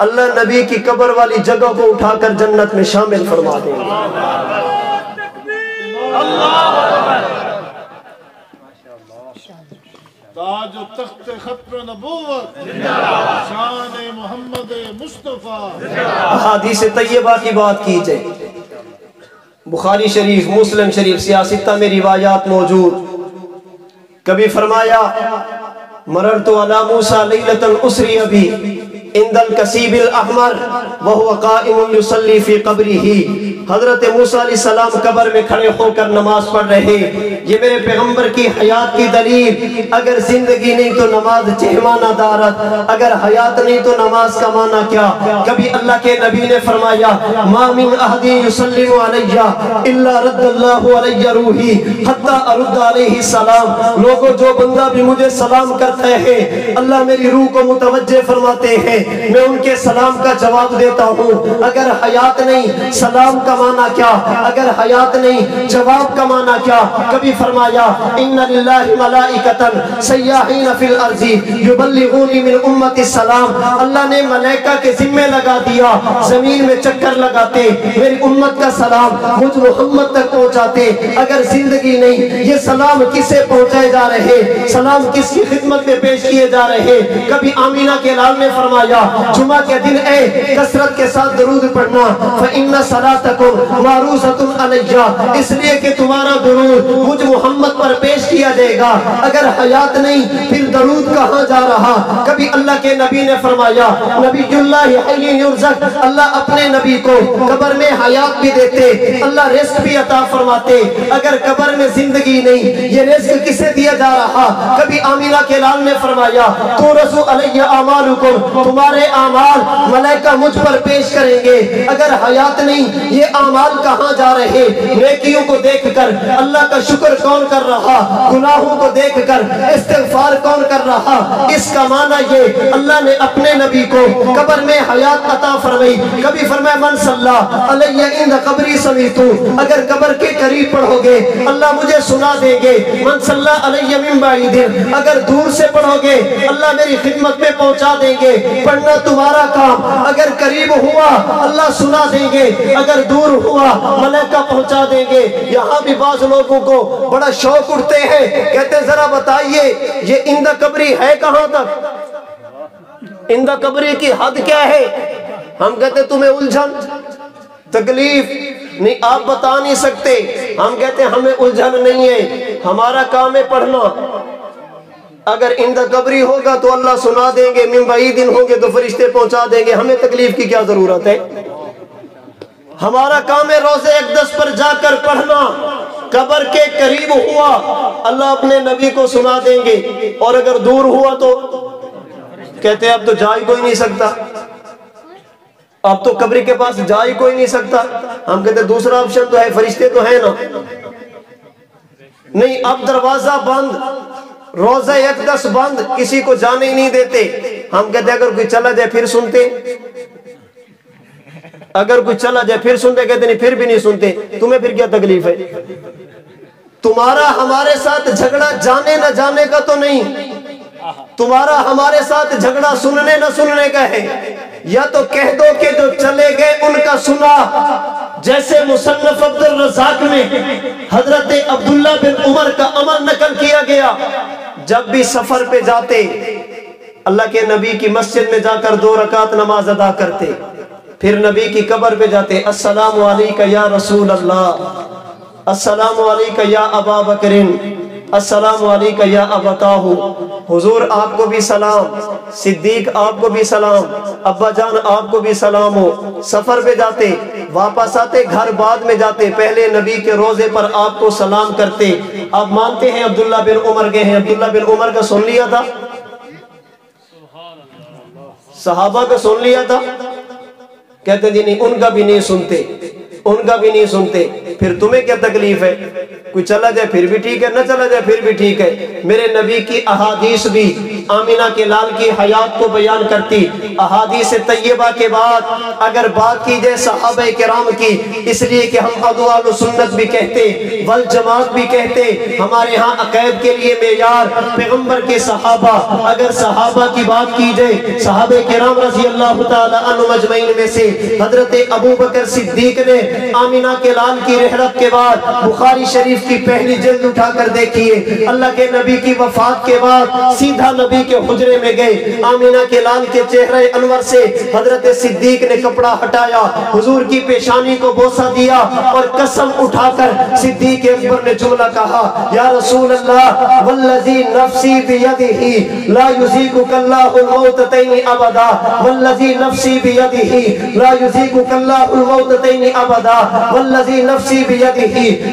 اللہ نبی کی قبر والی جگہ کو اٹھا کر جنت میں شامل فرما دیں گے۔ تاج و تخت ختم نبوت شان محمد مصطفیٰ۔ احادیث طیبہ کی بات کی جائے، بخاری شریف، مسلم شریف، سیاستہ میں روایات موجود۔ کبھی فرمایا مررت علی موسیٰ لیلۃ الاسری بی عند الکثیب الاحمر وهو قائم یصلی فی قبرہ۔ حضرت موسیٰ علیہ السلام قبر میں کھڑے ہو کر نماز پڑھ رہے۔ یہ میرے پیغمبر کی حیات کی دلیل، اگر زندگی نہیں تو نماز چہمانہ دارت، اگر حیات نہیں تو نماز کا معنی کیا؟ کبھی اللہ کے نبی نے فرمایا ما من احد یسلم علی الا رد اللہ علی روحی حتی ارد علیہ السلام۔ لوگوں جو بندہ بھی مجھے سلام کرتا ہے اللہ میری روح کو متوجہ فرماتے ہیں، میں ان کے سلام کا جواب دیتا ہوں۔ اگر حیات نہیں سلام کا معنی کیا؟ اگر حیات نہیں جواب کا معنی کیا؟ کبھی فرمایا ان للہ ملائکۃ سیاحین فی الارض یبلغون من امت السلام۔ اللہ نے ملائکہ کے ذمہ لگا دیا زمین میں چکر لگاتے میری امت کا سلام مجھ محمد تک پہنچاتے۔ اگر زندگی نہیں یہ سلام کسے پہنچائے جا رہے؟ سلام کس کی خدمت میں پیش کیے جا رہے؟ کبھی آمینہ کے لال نے فرمایا جمعہ کے دن اے کثرت کے ساتھ درود پڑھنا فإن صلاتکم معروضۃ علی، اس لیے کہ تمہارا درود مجھ محمد پر پیش کیا جائے گا۔ اگر حیات نہیں پھر درود کہاں جا رہا؟ کبھی اللہ کے نبی نے فرمایا نبی اللہ حی یرزق، اللہ اپنے نبی کو قبر میں حیات بھی دیتے، اللہ رزق بھی عطا فرماتے۔ اگر قبر میں زندگی نہیں یہ رزق کسے دیا جا رہا؟ کبھی آمینہ کے لال نے فرمایا تورث علی اعمالکم، تمہارے اعمال ملائکہ مجھ پر پیش کریں گے۔ اگر حیات نہیں یہ اعمال کہاں جا رہے؟ نیکیوں کو دیکھ کر اللہ کا شکر کون کر رہا؟ گناہوں کو دیکھ کر استغفار کون کر رہا؟ اس کا معنی یہ اللہ نے اپنے نبی کو قبر میں حیات عطا فرمائی۔ کبھی فرمایا من صلی علی عند قبری سمیتو، اگر قبر کے قریب پڑھو گے اللہ مجھے سنا دیں گے۔ من صلی علی من بعید، اگر دور سے پڑھو گے اللہ میری خدمت میں پہنچا دیں گے۔ پڑھنا تمہارا کام، اگر قریب ہوا اللہ سنا دیں گے، اگر دور ہوا ملائکہ پہنچا دیں گے۔ یہاں بھی بعض لوگوں کو بڑا شوق اٹھتے ہیں، کہتے ہیں ذرا بتائیے یہ اندہ قبری ہے کہاں تک؟ اندہ قبری کی حد کیا ہے؟ ہم کہتے ہیں تمہیں الجھن تکلیف نہیں آپ بتا نہیں سکتے، ہم کہتے ہیں ہمیں الجھن نہیں ہے، ہمارا کام ہے پڑھنا۔ اگر اندہ قبری ہوگا تو اللہ سنا دیں گے، من بعید ہوں گے تو فرشتے پہنچا دیں گے، ہمیں تکلیف کی کیا ضرورت ہے؟ ہمارا کام ہے روزے اقدس پر جا کر پڑھنا۔ قبر کے قریب ہوا اللہ اپنے نبی کو سنا دیں گے، اور اگر دور ہوا تو کہتے ہیں اب تو جا ہی کوئی نہیں سکتا، اب تو قبر کے پاس جا ہی کوئی نہیں سکتا۔ ہم کہتے ہیں دوسرا آپشن تو ہے، فرشتے تو ہیں نا۔ نہیں اب دروازہ بند، روزہ اقدس بند، کسی کو جانے ہی نہیں دیتے۔ ہم کہتے ہیں اگر کوئی چلا جائے پھر سنتے، اگر کوئی چلا جائے پھر سنتے، کہتے نہیں پھر بھی نہیں سنتے، تمہیں پھر کیا تکلیف ہے؟ تمہارا ہمارے ساتھ جھگڑا جانے نہ جانے کا تو نہیں، تمہارا ہمارے ساتھ جھگڑا سننے نہ سننے کا ہے۔ یا تو کہہ دو کہ جو چلے گئے ان کا سنا، جیسے مصنف عبد الرزاق میں حضرت عبداللہ بن عمر کا عمل نقل کیا گیا، جب بھی سفر پہ جاتے اللہ کے نبی کی مسجد میں جا کر 2 رکعت نماز ادا کرتے، پھر نبی کی قبر پہ جاتے السلام علیکہ یا رسول اللہ، السلام علیکہ یا ابا بکر، السلام علیکہ یا ابتاہ، حضور آپ کو بھی سلام، صدیق آپ کو بھی سلام، ابا جان آپ کو بھی سلام ہو۔ سفر پہ جاتے، واپس آتے، گھر بعد میں جاتے، پہلے نبی کے روزے پر آپ کو سلام کرتے۔ آپ مانتے ہیں عبداللہ بن عمر گئے ہیں، عبداللہ بن عمر کا سن لیا تھا، صحابہ کا سن لیا تھا، کہتے جی نہیں ان کا بھی نہیں سنتے، ان کا بھی نہیں سنتے، پھر تمہیں کیا تکلیف ہے؟ کوئی چلا جائے پھر بھی ٹھیک ہے، نہ چلا جائے پھر بھی ٹھیک ہے۔ میرے نبی کی احادیث بھی آمینہ کے لال کی حیات کو بیان کرتی۔ احادیث طیبہ کے بعد اگر بات کی جائے صحابہ کرام کی، اس لیے کہ ہم اہل سنت بھی کہتے والجماعت بھی کہتے، ہمارے ہاں عقائد کے لیے معیار پیغمبر کے صحابہ۔ اگر صحابہ کی بات کی جائے، صحابہ کرام رضی اللہ تعالی عنہ مجمعین میں سے حضرت ابو بکر صدیق نے آمینہ کے لال کی رحلت کے بعد بخاری شریف کی پہلی جلد اٹھا کر دیکھیے، اللہ کے نبی کی وفات کے بعد سیدھا نبی کے حجرے میں گئے، آمینہ کے لال کے چہرے انور سے حضرت صدیق نے کپڑا ہٹایا، حضور کی پیشانی کو بوسہ دیا اور قسم اٹھا کر صدیق اکبر نے جملہ کہا، یا رسول اللہ والذی نفسی بیدہ لا یذیقک اللہ الموتتین ابدا، والذی نفسی بیدہ لا یذیقک اللہ الموتتین ابدا، والذی نفسی بیدہ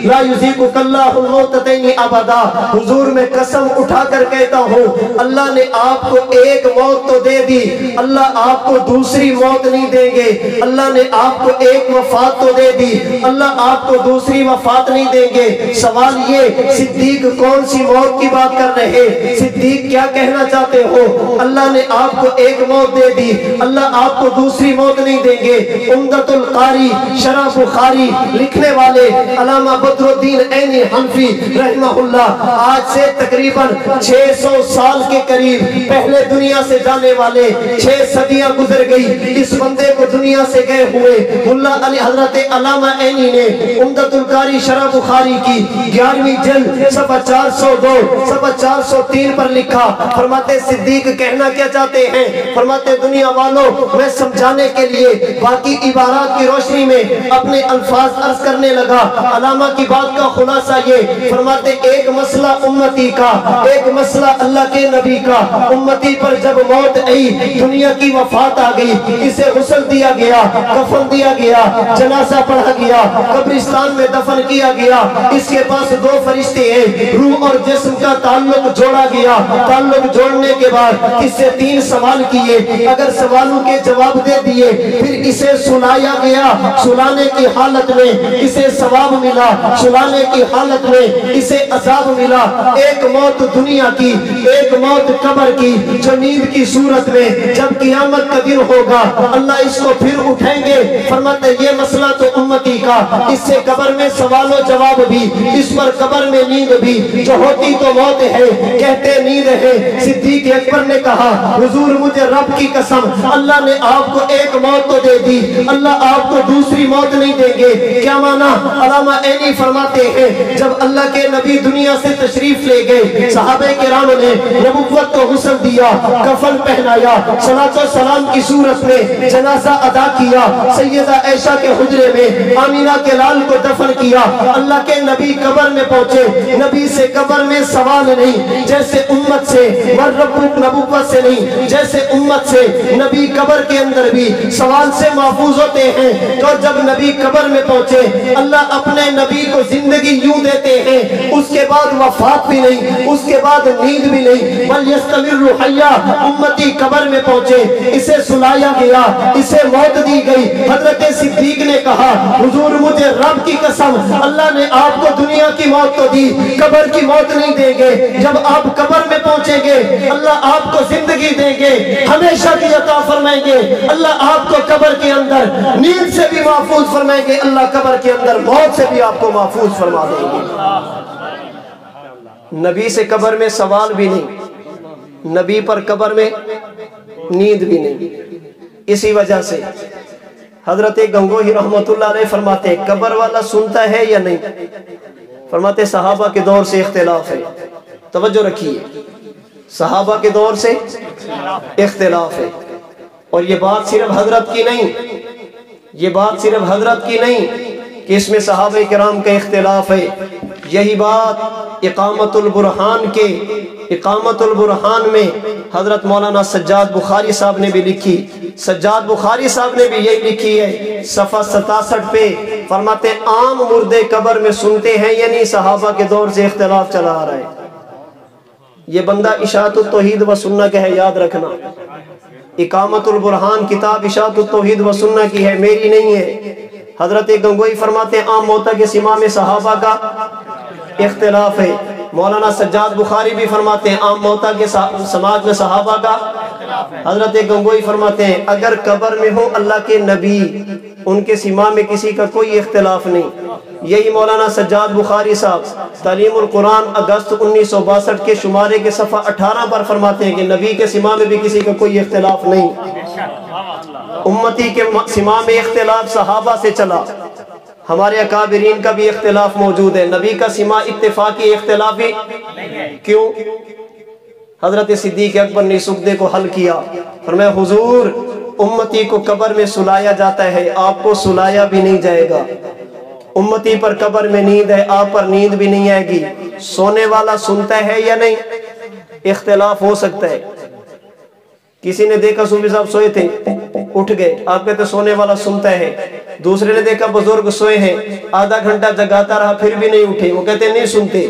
لا یذیقک اللہ الموتتین ابدا۔ حضور میں قسم اٹھا کر کہتا ہوں، اللہ نے آپ کو ایک موت تو دے دی، اللہ آپ کو دوسری موت نہیں دیں گے۔ اللہ نے آپ کو ایک وفات تو دے دی، اللہ آپ کو دوسری وفات نہیں دیں گے۔ سوال یہ، صدیق کون سی موت کی بات کر رہے؟ صدیق کیا کہنا چاہتے ہو؟ اللہ نے آپ کو ایک موت دے دی، اللہ آپ کو دوسری موت نہیں دیں گے۔ عمدۃ القاری شرح بخاری لکھنے والے علامہ بدر الدین عینی حنفی رحمہ اللہ آج سے تقریباً 600 سال کے قریب پہلے دنیا سے جانے والے، 6 صدیاں گزر گئی اس بندے کو دنیا سے گئے ہوئے۔ ملا علی حضرت علامہ عینی نے عمدۃ القاری شرح بخاری کی 11ویں جلد صفحہ 402 صفحہ 403 پر لکھا، فرماتے صدیق کہنا کیا چاہتے ہیں؟ فرماتے دنیا والوں، میں سمجھانے کے لیے باقی عبارات کی روشنی میں اپنے الفاظ عرض کرنے لگا۔ علامہ کی بات کا خلاصہ یہ فرماتے، ایک مسئلہ امتی کا، ایک مسئلہ اللہ کے نبی کا۔ امتی پر جب موت آئی، دنیا کی وفات آ گئی، اسے غسل دیا گیا، کفن دیا گیا، جنازہ پڑھا گیا، قبرستان میں دفن کیا گیا۔ اس کے پاس 2 فرشتے ہیں، روح اور جسم کا تعلق جوڑا گیا۔ تعلق جوڑنے کے بعد اس سے 3 سوال کیے، اگر سوالوں کے جواب دے دیے پھر اسے سلایا گیا۔ سلانے کی حالت میں اسے ثواب ملا، سلانے کی حالت میں اسے عذاب ملا۔ ایک موت دنیا کی، ایک موت قبر کی، جو نیند کی صورت میں جب قیامت کا دن ہوگا اللہ اس کو پھر اٹھائیں گے۔ فرماتے یہ مسئلہ تو امتی کا، اس سے قبر میں سوال و جواب بھی، اس پر قبر میں نیند بھی، جو ہوتی تو موت ہے کہتے نیند ہے۔ صدیق اکبر نے کہا، حضور مجھے رب کی قسم، اللہ نے آپ کو ایک موت تو دے دی، اللہ آپ کو دوسری موت نہیں دیں گے۔ کیا مانا؟ علامہ عینی فرماتے ہیں جب اللہ کے نبی دنیا سے تشریف لے گئے، صحابہ کرام نے نبوت کو غسل دیا، کفن پہنایا، صلاۃ و سلام کی صورت میں جنازہ ادا کیا، سیدہ عائشہ کے حجرے میں آمینہ کے لال کو دفن کیا۔ اللہ کے نبی قبر میں پہنچے، نبی سے قبر میں سوال نہیں، جیسے امت سے وربک نبوت سے نہیں، جیسے امت سے نبی قبر کے اندر بھی سوال سے محفوظ ہوتے ہیں۔ تو جب نبی قبر میں پہنچے، اللہ اپنے نبی کو زندگی یوں دیتے ہیں، اس کے بعد وفات بھی نہیں، اس کے بعد نیند بھی نہیں، بل یستمر حیا۔ امتی قبر میں پہنچے، اسے سلایا گیا، اسے موت دی گئی۔ حضرت صدیق نے کہا، حضور مجھے رب کی قسم، اللہ نے آپ کو دنیا کی موت تو دی، قبر کی موت نہیں دیں گے۔ جب آپ قبر میں پہنچیں گے اللہ آپ کو زندگی دیں گے، ہمیشہ کی عطا فرمائیں گے۔ اللہ آپ کو قبر کے اندر نیند سے بھی محفوظ فرمائیں گے، اللہ قبر کے اندر موت سے بھی آپ کو محفوظ فرما دیں گے۔ نبی سے قبر میں سوال بھی نہیں، نبی پر قبر میں نیند بھی نہیں۔ اسی وجہ سے حضرت گنگوہی رحمت اللہ علیہ فرماتے قبر والا سنتا ہے یا نہیں؟ فرماتے صحابہ کے دور سے اختلاف ہے۔ توجہ رکھیے، صحابہ کے دور سے اختلاف ہے، اور یہ بات صرف حضرت کی نہیں، یہ بات صرف حضرت کی نہیں کہ اس میں صحابہ کرام کا اختلاف ہے۔ یہی بات اقامت البرہان میں حضرت مولانا سجاد بخاری صاحب نے بھی لکھی۔ سجاد بخاری صاحب نے بھی یہی لکھی ہے، صفحہ 67 پہ فرماتے عام مردے قبر میں سنتے ہیں، یعنی صحابہ کے دور سے اختلاف چلا آ رہا ہے۔ یہ بندہ اشاعت التوحید و سنہ کا ہے، یاد رکھنا۔ اقامت البرہان کتاب اشاعت التوحید و سنہ کی ہے، میری نہیں ہے۔ حضرت گنگوئی فرماتے ہیں عام موتا کے سما میں صحابہ کا اختلاف ہے۔ مولانا سجاد بخاری بھی فرماتے ہیں عام موتا کے سماج میں صحابہ کا، حضرت گنگوئی فرماتے ہیں اگر قبر میں ہو اللہ کے نبی ان کے سما میں کسی کا کوئی اختلاف نہیں۔ یہی مولانا سجاد بخاری صاحب تعلیم القرآن اگست 1962 کے شمارے کے صفحہ 18 پر فرماتے ہیں کہ نبی کے سما میں بھی کسی کا کوئی اختلاف نہیں، امتی کے سما میں اختلاف صحابہ سے چلا، ہمارے اکابرین کا بھی اختلاف موجود ہے، نبی کا سما اتفاقی اختلافی کیوں؟ حضرت صدیق اکبر نے اس عقدے کو حل کیا، فرمایا حضور امتی کو قبر میں سلایا جاتا ہے، آپ کو سلایا بھی نہیں جائے گا، امتی پر قبر میں نیند ہے، آپ پر نیند بھی نہیں آئے گی، سونے والا سنتا ہے یا نہیں؟ اختلاف ہو سکتا ہے، کسی نے دیکھا صوفی صاحب سوئے تھے اٹھ گئے، آپ کہتے سونے والا سنتا ہے، دوسرے نے دیکھا بزرگ سوئے ہیں آدھا گھنٹہ جگاتا رہا پھر بھی نہیں اٹھے، وہ کہتے نہیں سنتے۔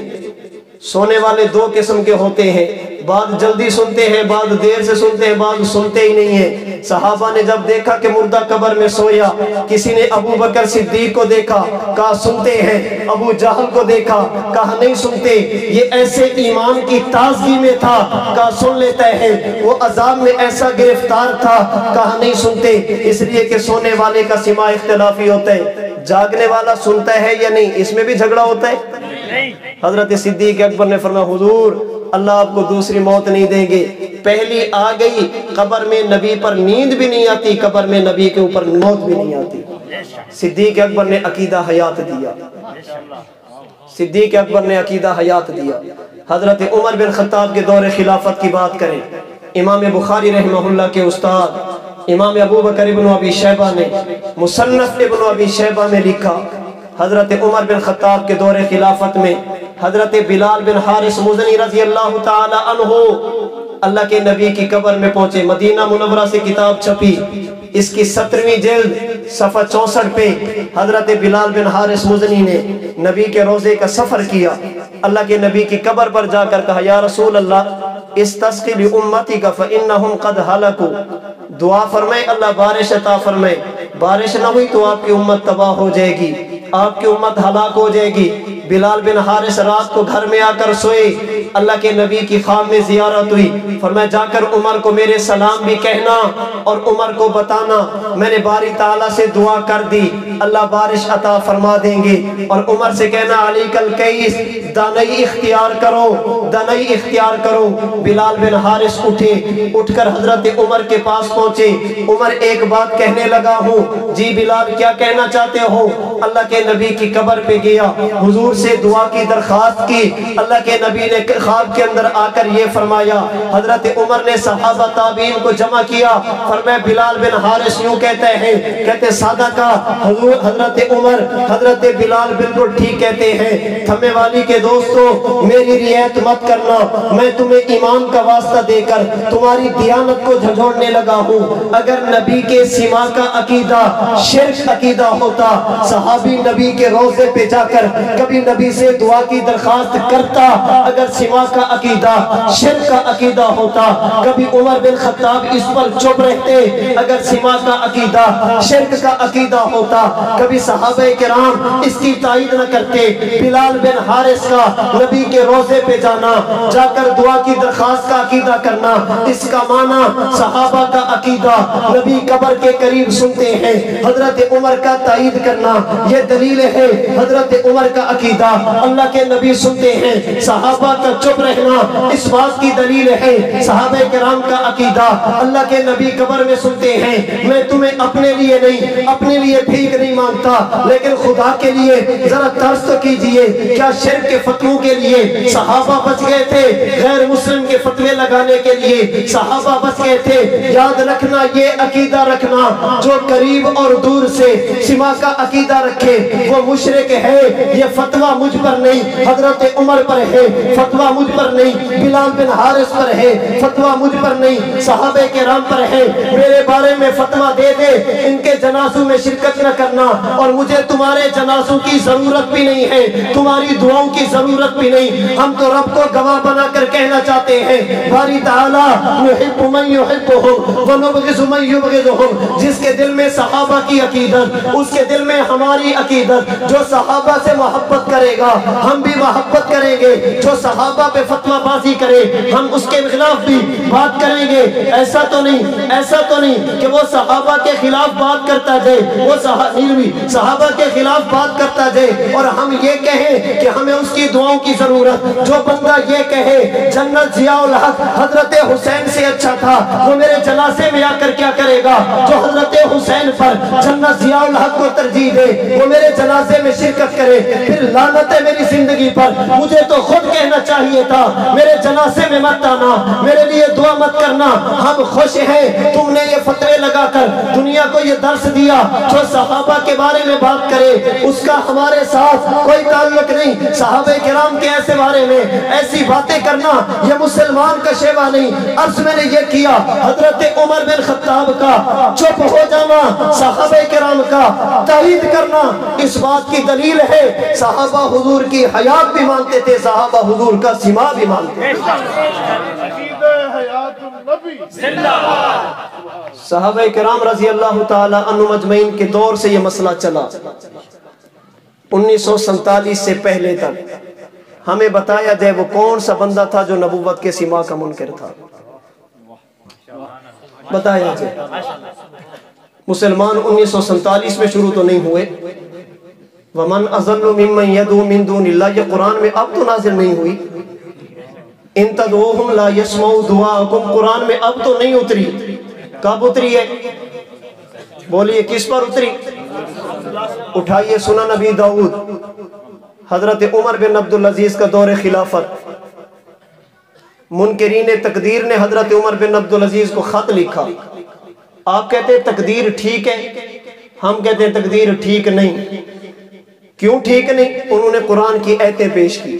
سونے والے دو قسم کے ہوتے ہیں، بعض جلدی سنتے ہیں، بعض دیر سے سنتے ہیں، بعض سنتے ہی نہیں ہیں۔ صحابہ نے جب دیکھا کہ مردہ قبر میں سویا، کسی نے ابو بکر صدیق کو دیکھا کہا سنتے ہیں، ابو جہل کو دیکھا کہا نہیں سنتے، یہ ایسے ایمان کی تازگی میں تھا کہا سن لیتا ہے، وہ عذاب میں ایسا گرفتار تھا کہا نہیں سنتے، اس لیے کہ سونے والے کا سماع اختلافی ہوتا ہے، جاگنے والا سنتا ہے یا نہیں، اس میں بھی جھگڑا ہوتا ہے۔ حضرت صدیق اکبر نے فرمایا حضور اللہ آپ کو دوسری موت نہیں دیں گے، پہلی آ گئی، قبر میں نبی پر نیند بھی نہیں آتی، قبر میں نبی کے اوپر موت بھی نہیں آتی۔ صدیق اکبر نے عقیدہ حیات دیا، صدیق اکبر نے عقیدہ حیات دیا۔ حضرت عمر بن خطاب کے دور خلافت کی بات کریں، امام بخاری رحمہ اللہ کے استاد امام ابو بکر ابن ابی شیبہ نے مصنف ابن ابی شیبہ میں لکھا، حضرت عمر بن خطاب کے دور خلافت میں حضرت بلال بن حارث مزنی رضی اللہ تعالی عنہ اللہ کے نبی کی قبر میں پہنچے، مدینہ منورہ سے کتاب چھپی، اس کی 17ویں جلد صفحہ 64 پہ حضرت بلال بن حارث مزنی نے نبی کے روضے کا سفر کیا، اللہ کے نبی کی قبر پر جا کر کہا یا رسول اللہ استسقی لامتی کا فانہم قد ہلکوا، دعا فرمائے اللہ بارش عطا فرمائے، بارش نہ ہوئی تو آپ کی امت تباہ ہو جائے گی، آپ کی امت ہلاک ہو جائے گی۔ بلال بن حارث رات کو گھر میں آ کر سوئے، اللہ کے نبی کی خواب میں زیارت ہوئی، فرمایا جا کر عمر کو میرے سلام بھی کہنا اور عمر کو بتانا میں نے باری تعالیٰ سے دعا کر دی، اللہ بارش عطا فرما دیں گے، اور عمر سے کہنا علی کل کیس دانائی اختیار کرو، دانائی اختیار کرو۔ بلال بن حارث اٹھے، اٹھ کر حضرت عمر کے پاس پہنچے، عمر ایک بات کہنے لگا ہوں، جی بلال کیا کہنا چاہتے ہو؟ اللہ کے نبی کی قبر پہ گیا، حضور سے دعا کی درخواست کی، اللہ کے نبی نے خواب کے اندر آ کر یہ فرمایا، حضرت عمر نے صحابہ تابعین کو جمع کیا، فرمایا بلال بن حارث یوں کہتے ہیں، کہتے صادقہ حضرت عمر، حضرت بلال بالکل ٹھیک کہتے ہیں۔ تھمے والی کے دوستو میری رعایت مت کرنا، میں تمہیں ایمان کا واسطہ دے کر تمہاری دیانت کو جھنجھوڑنے لگا ہوں، اگر نبی کے سما کا عقیدہ شرک عقیدہ ہوتا، صحابی نبی کے روضے پہ جا کر کبھی نبی سے دعا کی درخواست کرتا، اگر سما کا عقیدہ شرک کا عقیدہ ہوتا کبھی عمر بن خطاب اس پر چپ رہتے، اگر سما کا عقیدہ شرک کا عقیدہ ہوتا کبھی صحابہ کرام اس کی تائید نہ کرتے۔ بلال بن حارث کا نبی کے روضے پہ جانا، جا کر دعا کی درخواست کا عقیدہ کرنا، اس کا معنی صحابہ کا عقیدہ نبی قبر کے قریب سنتے ہیں، حضرت عمر کا تائید کرنا یہ دلیل ہے حضرت عمر کا عقیدہ اللہ کے نبی سنتے ہیں، صحابہ کا چپ رہنا اس بات کی دلیل ہے صحابہ کرام کا عقیدہ اللہ کے نبی قبر میں سنتے ہیں۔ میں تمہیں اپنے لیے نہیں، اپنے لیے بھیک نہیں مانگتا، لیکن خدا کے لیے ذرا ترس تو کیجئے، کیا شرک کے فتووں کے لیے صحابہ بچ گئے تھے؟ غیر مسلم کے فتوے لگانے کے لیے صحابہ بچ گئے تھے؟ یاد رکھنا، یہ عقیدہ رکھنا جو قریب اور دور سے سما کا عقیدہ رکھے وہ مشرک ہے، یہ فتوہ مجھ پر نہیں حضرت عمر پر ہے، فتوہ فتویٰ مجھ پر نہیں، بلال بن حارث پر ہے، فتویٰ مجھ پر نہیں، صحابہ کرام پر ہے، میرے بارے میں فتویٰ دے دے، ان کے جنازوں میں شرکت نہ کرنا، اور مجھے تمہارے جنازوں کی ضرورت بھی نہیں ہے، تمہاری دعاؤں کی ضرورت بھی نہیں، ہم تو رب کو گواہ بنا کر کہنا چاہتے ہیں باری تعالیٰ نحب من یحبہم ونبغض من یبغضہم، جس کے دل میں صحابہ کی عقیدت، اس کے دل میں ہماری عقیدت، جو صحابہ سے محبت کرے گا ہم بھی محبت کریں گے، جو صحابہ پہ فتویٰ بازی کرے ہم اس کے خلاف بھی بات کریں گے۔ ایسا تو نہیں کہ وہ صحابہ کے خلاف بات کرتا جائے، وہ صحابہ کے خلاف بات کرتا جائے اور ہم یہ کہیں کہ ہمیں اس کی دعاؤں کی ضرورت۔ جو بندہ یہ کہے جنت ضیاء الحق حضرت حسین سے اچھا تھا، وہ میرے جنازے میں آ کر کیا کرے گا؟ جو حضرت حسین پر جنت ضیاء الحق کو ترجیح دے وہ میرے جنازے میں شرکت کرے، پھر لعنت ہے میری زندگی پر۔ مجھے تو خود کہنا چاہیے تھا میرے جنازے میں مت آنا، میرے لیے دعا مت کرنا۔ ہم خوش ہیں تم نے یہ فتوے لگا کر دنیا کو یہ درس دیا، جو صحابہ کے بارے میں بات کرے اس کا ہمارے ساتھ کوئی تعلق نہیں۔ صحابہ کرام کے ایسے بارے میں ایسی باتیں کرنا یہ مسلمان کا شیوا نہیں۔ عرض میں نے یہ کیا حضرت عمر بن خطاب کا چپ ہو جانا، صحابہ کرام کا تائید کرنا، اس بات کی دلیل ہے صحابہ حضور کی حیات بھی مانتے تھے، صحابہ حضور کا سما بھی مانتے تھے۔ صحابہ کرام رضی اللہ تعالی عنہم اجمعین کے دور سے یہ مسئلہ چلا، 1947 سے پہلے تک ہمیں بتایا جائے وہ کون سا بندہ تھا جو نبوت کے سما کا منکر تھا، بتایا جائے۔ مسلمان 1947 میں شروع تو نہیں ہوئے، وَمَنْ أَضَلُّ مِمَّنْ يَدْعُو مِن دُونِ اللَّهِ، یہ قرآن میں اب تو نازل نہیں ہوئی۔ اِن تَدْعُوهُمْ لَا يَسْمَعُوا دُعَاءَكُمْ قرآن میں اب تو نہیں اتری، کب اتری ہے؟ بولیے کس پر اتری؟ اٹھائیے سنن نبی داؤد، حضرت عمر بن عبدالعزیز کا دور خلافت، منکرین تقدیر نے حضرت عمر بن عبدالعزیز کو خط لکھا۔ آپ کہتے ہیں تقدیر ٹھیک ہے، ہم کہتے ہیں تقدیر ٹھیک نہیں۔ کیوں ٹھیک نہیں؟ انہوں نے قرآن کی آیتیں پیش کی،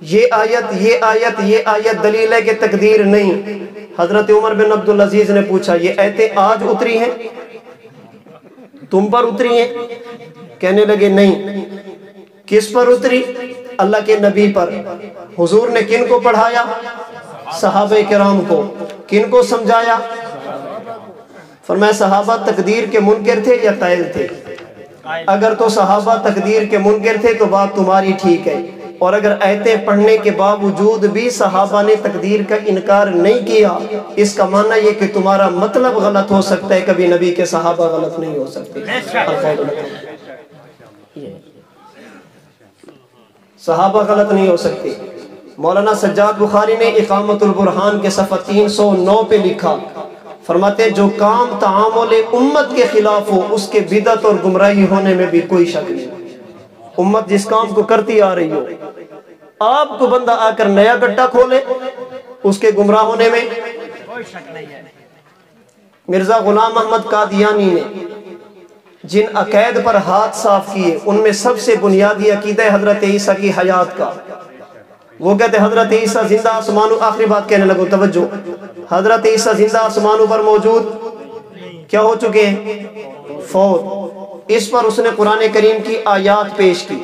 یہ آیت دلیل ہے کہ تقدیر نہیں۔ حضرت عمر بن عبدالعزیز نے پوچھا یہ آیتیں آج اتری ہیں، تم پر اتری ہیں؟ کہنے لگے نہیں۔ کس پر اتری؟ اللہ کے نبی پر۔ حضور نے کن کو پڑھایا؟ صحابہ کرام کو۔ کن کو سمجھایا؟ فرمایا صحابہ تقدیر کے منکر تھے یا قائل تھے؟ اگر تو صحابہ تقدیر کے منکر تھے تو بات تمہاری ٹھیک ہے، اور اگر آیتیں پڑھنے کے باوجود بھی صحابہ نے تقدیر کا انکار نہیں کیا، اس کا معنی یہ کہ تمہارا مطلب غلط ہو سکتا ہے، کبھی نبی کے صحابہ غلط نہیں ہو سکتے۔ صحابہ غلط نہیں ہو سکتے۔ مولانا سجاد بخاری نے اقامت البرہان کے صفحہ 309 پہ لکھا، فرماتے ہیں جو کام تعامل امت کے خلاف ہو اس کے بدعت اور گمراہی ہونے میں بھی کوئی شک نہیں۔ امت جس کام کو کرتی آ رہی ہو، آپ کو بندہ آ کر نیا گٹا کھولے، اس کے گمراہ ہونے میں کوئی شک نہیں ہے۔ مرزا غلام احمد قادیانی نے جن عقائد پر ہاتھ صاف کیے ان میں سب سے بنیادی عقیدہ حضرت عیسیٰ کی حیات کا۔ وہ کہتے ہیں حضرت عیسیٰ زندہ آسمانوں، آخری بات کہنے لگو توجہ، حضرت عیسیٰ زندہ آسمانوں پر موجود کیا ہو چکے ہیں؟ فوت۔ اس پر اس نے قرآن کریم کی آیات پیش کی،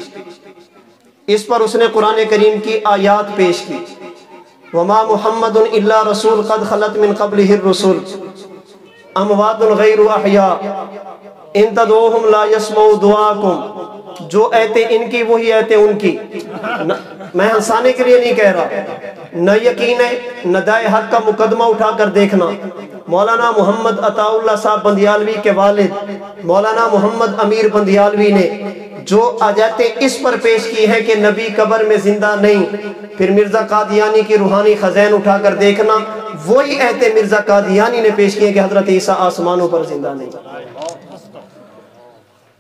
اس پر اس نے قرآن کریم کی آیات پیش کی، وما محمد الا رسول قد خلت من قبلہ الرسل اموات غیر احیاء ان تدعوہم لا یسمعوا دعاکم۔ جو ایتیں ان کی وہی ایتیں ان کی، میں ہنسانے کے لیے نہیں کہہ رہا، نہ یقین ہے نہ دائے حق کا مقدمہ اٹھا کر دیکھنا۔ مولانا محمد عطا اللہ صاحب بندیالوی کے والد مولانا محمد امیر بندیالوی نے جو آیاتیں اس پر پیش کی ہیں کہ نبی قبر میں زندہ نہیں، پھر مرزا قادیانی کی روحانی خزین اٹھا کر دیکھنا، وہی آیتیں مرزا قادیانی نے پیش کی ہیں کہ حضرت عیسیٰ آسمانوں پر زندہ نہیں۔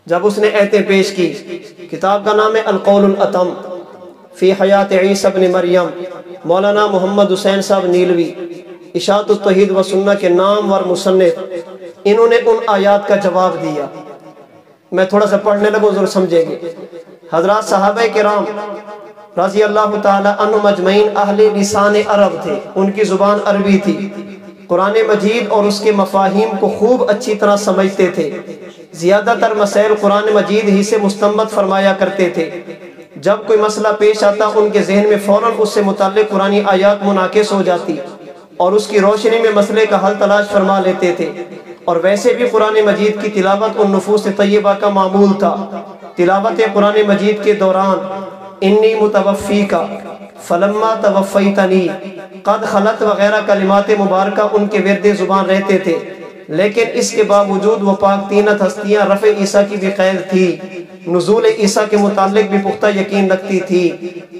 جب اس نے آیتیں پیش کی، کتاب کا نام ہے القول الاتم فی حیات عیسیٰ ابن مریم، مولانا محمد حسین صاحب نیلوی اشاعت التوحید و سنہ کے نامور مصنف، انہوں نے ان آیات کا جواب دیا۔ میں تھوڑا سا پڑھنے لگوں ضرور سمجھیں گے۔ حضرات صحابہ کرام رضی اللہ تعالی عنہم اجمعین اہل لسان عرب تھے، ان کی زبان عربی تھی، قرآن مجید اور اس کے مفاہیم کو خوب اچھی طرح سمجھتے تھے، زیادہ تر مسائل قرآن مجید ہی سے مستنبط فرمایا کرتے تھے۔ جب کوئی مسئلہ پیش آتا ان کے ذہن میں فوراً اس سے متعلق قرآنی آیات منعکس ہو جاتی اور اس کی روشنی میں مسئلے کا حل تلاش فرما لیتے تھے۔ اور ویسے بھی قرآن مجید کی تلاوت ان نفوس طیبہ کا معمول تھا۔ تلاوت قرآن مجید کے دوران انی متوفیکا فلما توفیتنی قد خلت وغیرہ کلمات مبارکہ ان کے ورد زبان رہتے تھے، لیکن اس کے باوجود وہ پاک تینت ہستیاں رفع عیسیٰ کی بھی قید تھی، نزول عیسیٰ کے متعلق بھی پختہ یقین رکھتی تھی۔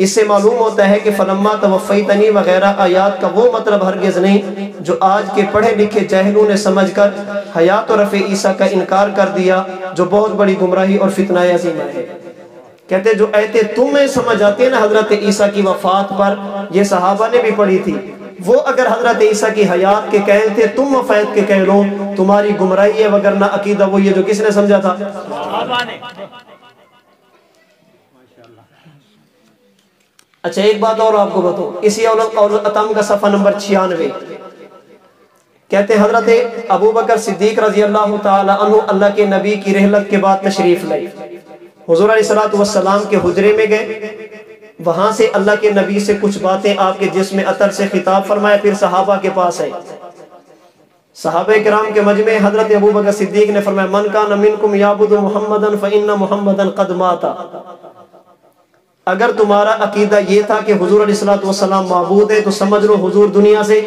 اس سے معلوم ہوتا ہے کہ فلما توفیتنی وغیرہ آیات کا وہ مطلب ہرگز نہیں جو آج کے پڑھے لکھے جاہلوں نے سمجھ کر حیات و رفع عیسیٰ کا انکار کر دیا، جو بہت بڑی گمراہی اور فتنہ عظیمہ ہے۔ کہتے جو ایتے تمہیں سمجھ آتے ہیں نا حضرت عیسیٰ کی وفات پر، یہ صحابہ نے بھی پڑھی تھی، وہ اگر حضرت عیسیٰ کی حیات کے قائل تھے، تم وفات کے قائل ہو، تمہاری گمراہی ہے، وگرنہ عقیدہ وہ یہ جو کس نے سمجھا تھا؟ صحابہ نے۔ اچھا ایک بات اور آپ کو بتاؤ، اسی اول اتم کا صفحہ نمبر 96 کہتے ہیں حضرت ابو بکر صدیق رضی اللہ تعالی عنہ اللہ کے نبی کی رحلت کے بعد تشریف لائے، حضور علیہ السلام کے حجرے میں گئے، وہاں سے اللہ کے نبی سے کچھ باتیں آپ کے جسم عطر سے خطاب فرمایا، پھر صحابہ کے پاس آئے۔ صحابہ کرام کے مجمع حضرت ابو بکر صدیق نے فرمایا من کان منکم یعبد محمدا فإن محمدا قد مات، اگر تمہارا عقیدہ یہ تھا کہ حضور علیہ السلام معبود ہے تو سمجھ لو حضور دنیا سے۔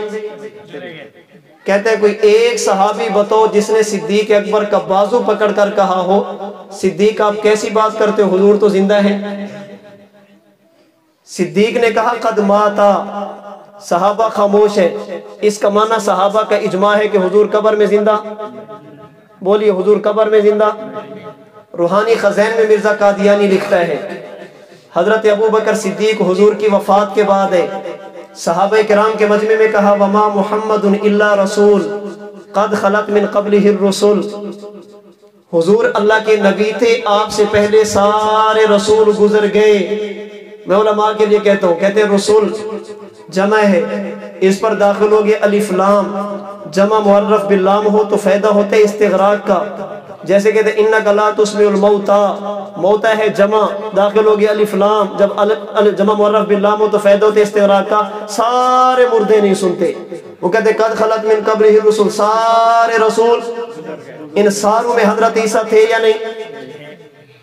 کہتے ہیں کوئی ایک صحابی بتاؤ جس نے صدیق اکبر کا بازو پکڑ کر کہا ہو صدیق آپ کیسی بات کرتے ہو، حضور تو زندہ ہیں۔ صدیق نے کہا قد ماتا، صحابہ خاموش ہے، اس کا معنی صحابہ کا اجماع ہے کہ حضور قبر میں زندہ، بولیے حضور قبر میں زندہ۔ روحانی خزین میں مرزا قادیانی لکھتا ہے حضرت ابو بکر صدیق حضور کی وفات کے بعد ہے، صحابہ کرام کے مجمع میں کہا وما محمد الا رسول قد خلت من قبلہ الرسل، حضور اللہ کے نبی تھے، آپ سے پہلے سارے رسول گزر گئے۔ میں علماء کے لیے کہتا ہوں، کہتے ہیں رسول جمع ہے، اس پر داخل ہو گئے الف لام، جمع معرف باللام ہو تو فائدہ ہوتا ہے استغراق کا، جیسے کہتے ہیں انک لا تسمع الموتى، موتا ہے جمع، داخل ہو گیا الف لام، جب جمع معرف باللام ہو تو فائدہ ہوتا ہے استغراق کا، سارے مردے نہیں سنتے۔ وہ کہتے ہیں قد خلت من قبلہ الرسل، سارے رسول، ان ساروں میں حضرت عیسیٰ تھے یا نہیں؟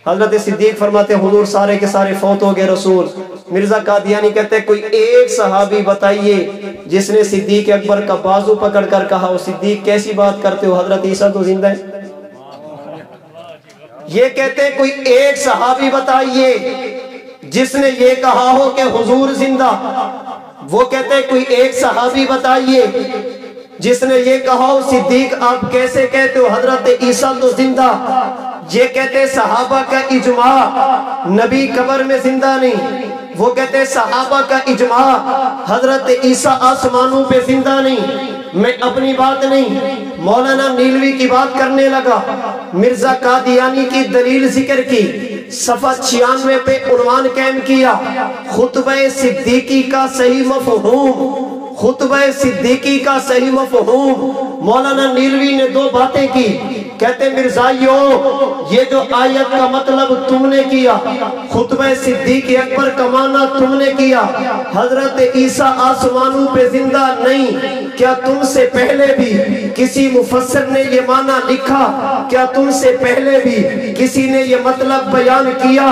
حضرت صدیق فرماتے ہیں حضور سارے کے سارے فوت ہو گئے رسول۔ مرزا قادیانی کہتے ہیں کوئی ایک صحابی بتائیے جس نے صدیق اکبر کا بازو پکڑ کر کہا ہو صدیق کیسی بات کرتے ہو، حضرت عیسیٰ تو زندہ ہے۔ یہ کہتے ہیں کوئی ایک صحابی بتائیے جس نے یہ کہا ہو کہ حضور زندہ، وہ کہتے ہیں کوئی ایک صحابی بتائیے جس نے یہ کہا ہو صدیق آپ کیسے کہتے ہو حضرت عیسیٰ تو زندہ۔ یہ کہتے ہیں صحابہ کا اجماع نبی قبر میں زندہ نہیں، وہ کہتے ہیں صحابہ کا اجماع حضرت عیسیٰ آسمانوں پہ زندہ نہیں۔ میں اپنی بات نہیں مولانا نیلوی کی بات کرنے لگا، مرزا قادیانی کی دلیل ذکر کی، صفحہ 96 پہ عنوان قائم کیا خطبہ صدیقی کا صحیح مفہوم، خطبہ صدیقی کا صحیح مفہوم۔ مولانا نیلوی نے دو باتیں کی، کہتے مرزائیوں یہ جو آیت کا مطلب تم نے کیا، خطبہ صدیق اکبر کا معنی تم نے کیا، حضرت عیسیٰ آسمانوں پہ زندہ نہیں، کیا تم سے پہلے بھی کسی مفسر نے یہ معنی لکھا؟ کیا تم سے پہلے بھی کسی نے یہ مطلب بیان کیا؟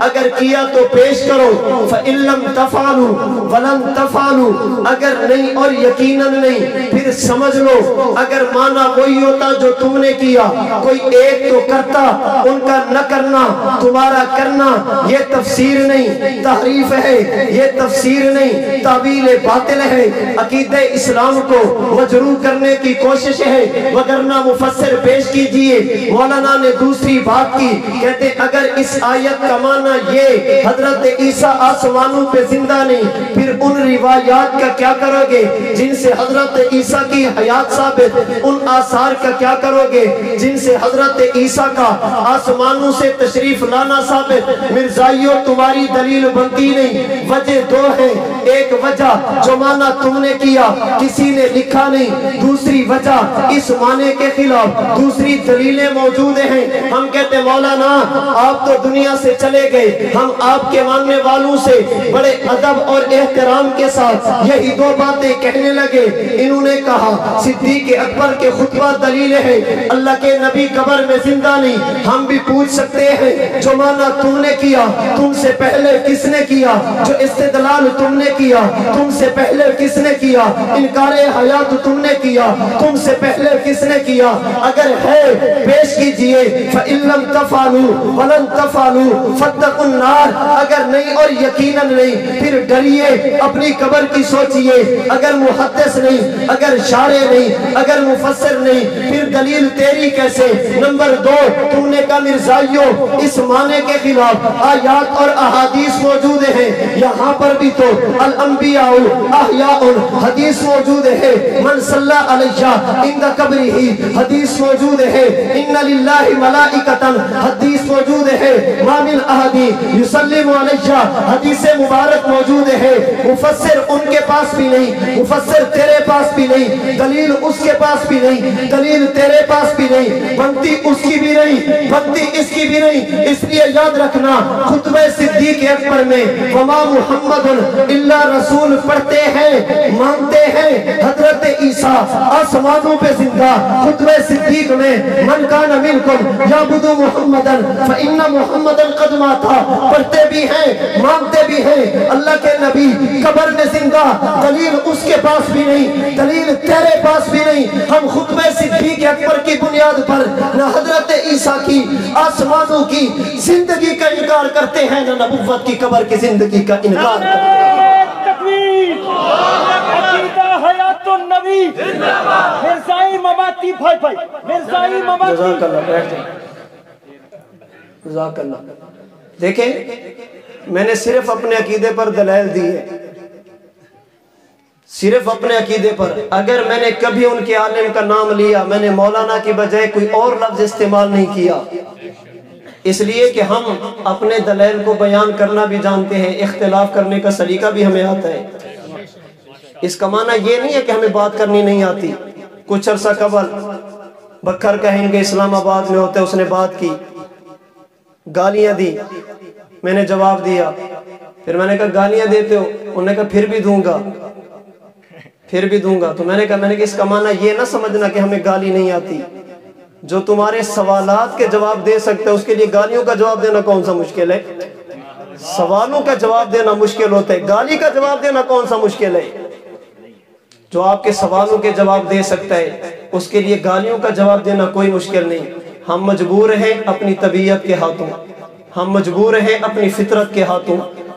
اگر کیا تو پیش کرو، فَإِن لَمْ تَفْعَلُوا وَلَن تَفْعَلُوا، اگر نہیں اور یقیناً نہیں پھر سمجھ لو اگر معنی وہی ہوتا جو تم نے کیا، کوئی ایک تو کرتا، ان کا نہ کرنا تمہارا کرنا، یہ تفسیر نہیں تحریف ہے، یہ تفسیر نہیں تعویل باطل ہے، عقیدہ اسلام کو مجروح کرنے کی کوشش ہے، وگرنہ مفسر پیش کیجئے۔ مولانا نے دوسری بات کی، کہتے اگر اس آیت کا معنی یہ حضرت عیسیٰ آسمانوں پہ زندہ نہیں، پھر ان روایات کا کیا کرو گے جن سے حضرت عیسیٰ کی حیات ثابت، ان آثار کا کیا کرو گے جن سے حضرت عیسیٰ کا آسمانوں سے تشریف لانا ثابت، مرزائیوں تمہاری دلیل بنتی نہیں۔ وجہ دو ہے، ایک وجہ جو معنی تم نے کیا کسی نے لکھا نہیں، دوسری وجہ اس معنی کے خلاف دوسری دلیلیں موجود ہیں۔ ہم کہتے مولانا آپ تو دنیا سے چلے گئے، ہم آپ کے ماننے والوں سے بڑے ادب اور احترام کے ساتھ یہی دو باتیں کہنے لگے۔ انہوں نے کہا صدیق اکبر کے خطبہ دلیل ہے، اللہ کے نبی قبر میں زندہ نہیں۔ ہم بھی پوچھ سکتے ہیں جو معنی تم نے کیا تم سے پہلے کس نے کیا؟ جو استدلال تم نے کیا تم سے پہلے کس نے کیا؟ انکار حیات تم نے کیا تم سے پہلے کس نے کیا؟ اگر ہے پیش کیجئے فَإِن لَمْ تَفْعَلُوا وَلَن تَفْعَلُوا فَاتَّقُوا النَّارَ، اگر نہیں اور یقیناً نہیں پھر ڈریے، اپنی قبر کی سوچئے۔ اگر محدث نہیں، اگر شارع نہیں، اگر مفسر نہیں، پھر دلیل تیری کیسے؟ نمبر دو، تم نے کہا مرزائیوں اس معنی کے خلاف آیات اور احادیث موجود ہیں، یہاں پر بھی تو الانبیاء احیاء حدیث موجود ہے، من صلی علیہ عند قبرہ حدیث موجود ہے، ان للہ ملائکۃ حدیث موجود ہے، ما من احد یسلم علیہ حدیث مبارک موجود ہے۔ مفسر ان کے پاس بھی نہیں، مفسر تیرے پاس بھی نہیں، دلیل اس کے پاس بھی نہیں، دلیل تیرے پاس بھی نہیں، بنتی اس کی بھی نہیں، بنتی اس کی بھی نہیں۔ اس لیے یاد رکھنا خطبہ صدیق اکبر میں وما محمد الا رسول پڑھتے ہیں، مانتے ہیں حضرت عیسیٰ آسمانوں پہ زندہ۔ خطبہ صدیق میں من کان منکم یعبد محمدا فإن محمدا قد مات پڑھتے بھی ہیں، مانتے بھی ہیں اللہ کے نبی قبر میں زندہ، دلیل اس کے پاس بھی نہیں، دلیل تیرے پاس بھی نہیں۔ ہم خطبہ صدیق اکبر کی بنیاد پر نہ حضرت عیسیٰ کی آسمانوں کی زندگی کا انکار کرتے ہیں، نہ نبوت کی قبر کی زندگی کا انکار کرتے ہیں۔ تکبیر، عقیدہ حیات النبی، مرزائی مماتی بھائی بھائی، مرزائی مماتی۔ جزاک اللہ، بیٹھ جائیں، جزاک اللہ۔ دیکھیں میں نے صرف اپنے عقیدے پر دلائل دی ہے، صرف اپنے عقیدے پر۔ اگر میں نے کبھی ان کے عالم کا نام لیا، میں نے مولانا کی بجائے کوئی اور لفظ استعمال نہیں کیا، اس لیے کہ ہم اپنے دلائل کو بیان کرنا بھی جانتے ہیں، اختلاف کرنے کا سلیقہ بھی ہمیں آتا ہے۔ اس کا معنی یہ نہیں ہے کہ ہمیں بات کرنی نہیں آتی۔ کچھ عرصہ قبل بکھر کہیں کہ اسلام آباد میں ہوتے، اس نے بات کی، گالیاں دی، میں نے جواب دیا، پھر میں نے کہا گالیاں دیتے ہو؟ انہوں نے کہا پھر بھی دوں گا، پھر بھی دوں گا۔ تو میں نے کہا اس کا معنی یہ نہ سمجھنا کہ ہمیں گالی نہیں آتی۔ جو تمہارے سوالات کے جواب دے سکتے اس کے لیے گالیوں کا جواب دینا کون سا مشکل ہے؟ سوالوں کا جواب دینا مشکل ہوتا ہے، گالی کا جواب دینا کون سا مشکل ہے؟ جو آپ کے سوالوں کے جواب دے سکتا ہے اس کے لیے گالیوں کا جواب دینا کوئی مشکل نہیں۔ ہم مجبور ہیں اپنی طبیعت کے ہاتھوں، ہم مجبور ہیں اپنی فطرت کے ہاتھوں۔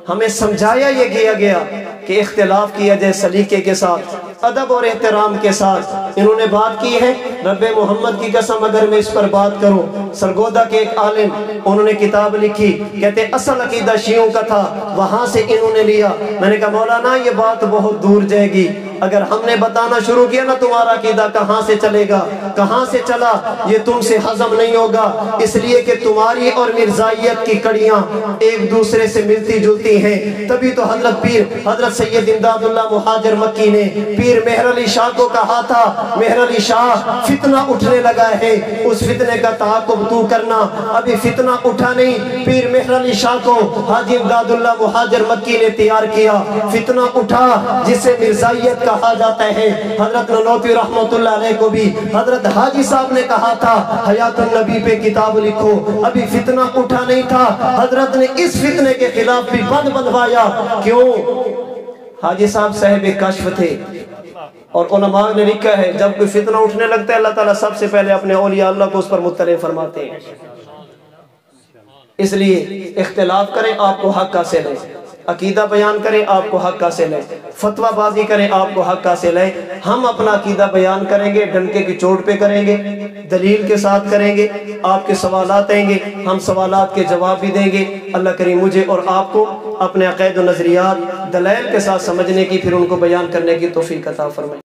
ہمیں سمجھایا یہ کیا گیا کہ اختلاف کیا جائے سلیقے کے ساتھ، ادب اور احترام کے ساتھ۔ انہوں نے بات کی ہے، رب محمد کی قسم اگر میں اس پر بات کروں، سرگودا کے ایک عالم انہوں نے کتاب لکھی، کہتے اصل عقیدہ شیعوں کا تھا، وہاں سے انہوں نے لیا۔ میں نے کہا مولانا یہ بات بہت دور جائے گی، اگر ہم نے بتانا شروع کیا نا تمہارا عقیدہ کہاں سے چلے گا، کہاں سے چلا، یہ تم سے ہضم نہیں ہوگا، اس لیے کہ تمہاری اور مرزائیت کی کڑیاں ایک دوسرے سے ملتی جلتی ہیں۔ تبھی تو حضرت پیر حضرت سید امداد اللہ مہاجر مکی نے پیر مہر علی شاہ کو کہا تھا، مہر علی شاہ فتنہ اٹھنے لگا ہے، اس فتنے کا تعاقب تو کرنا، ابھی فتنہ اٹھا نہیں۔ پیر مہر علی شاہ کو حاجی امداد اللہ مہاجر مکی نے تیار کیا، فتنہ اٹھا جسے مرزائیت کہا جاتا ہے۔ حضرت نانوتوی رحمت اللہ علیہ کو بھی حضرت حاجی صاحب نے کہا تھا حیات النبی پہ کتاب لکھو، ابھی فتنہ اٹھا نہیں تھا، حضرت نے اس فتنے کے خلاف بھی بند بندوایا۔ کیوں؟ حاجی صاحب صاحب کشف تھے، اور علماء نے لکھا ہے جب کوئی فتنہ اٹھنے لگتا ہے اللہ تعالیٰ سب سے پہلے اپنے اولیاء اللہ کو اس پر مطلع فرماتے ہیں۔ اس لیے اختلاف کریں آپ کو حق حاصل ہے، عقیدہ بیان کریں آپ کو حق حاصل ہے، فتویٰ بازی کریں آپ کو حق حاصل ہے۔ ہم اپنا عقیدہ بیان کریں گے، ڈنڈے کی چوٹ پہ کریں گے، دلیل کے ساتھ کریں گے۔ آپ کے سوالات آئیں گے، ہم سوالات کے جواب بھی دیں گے۔ اللہ کریم مجھے اور آپ کو اپنے عقائد و نظریات دلائل کے ساتھ سمجھنے کی، پھر ان کو بیان کرنے کی توفیق عطا فرمائے۔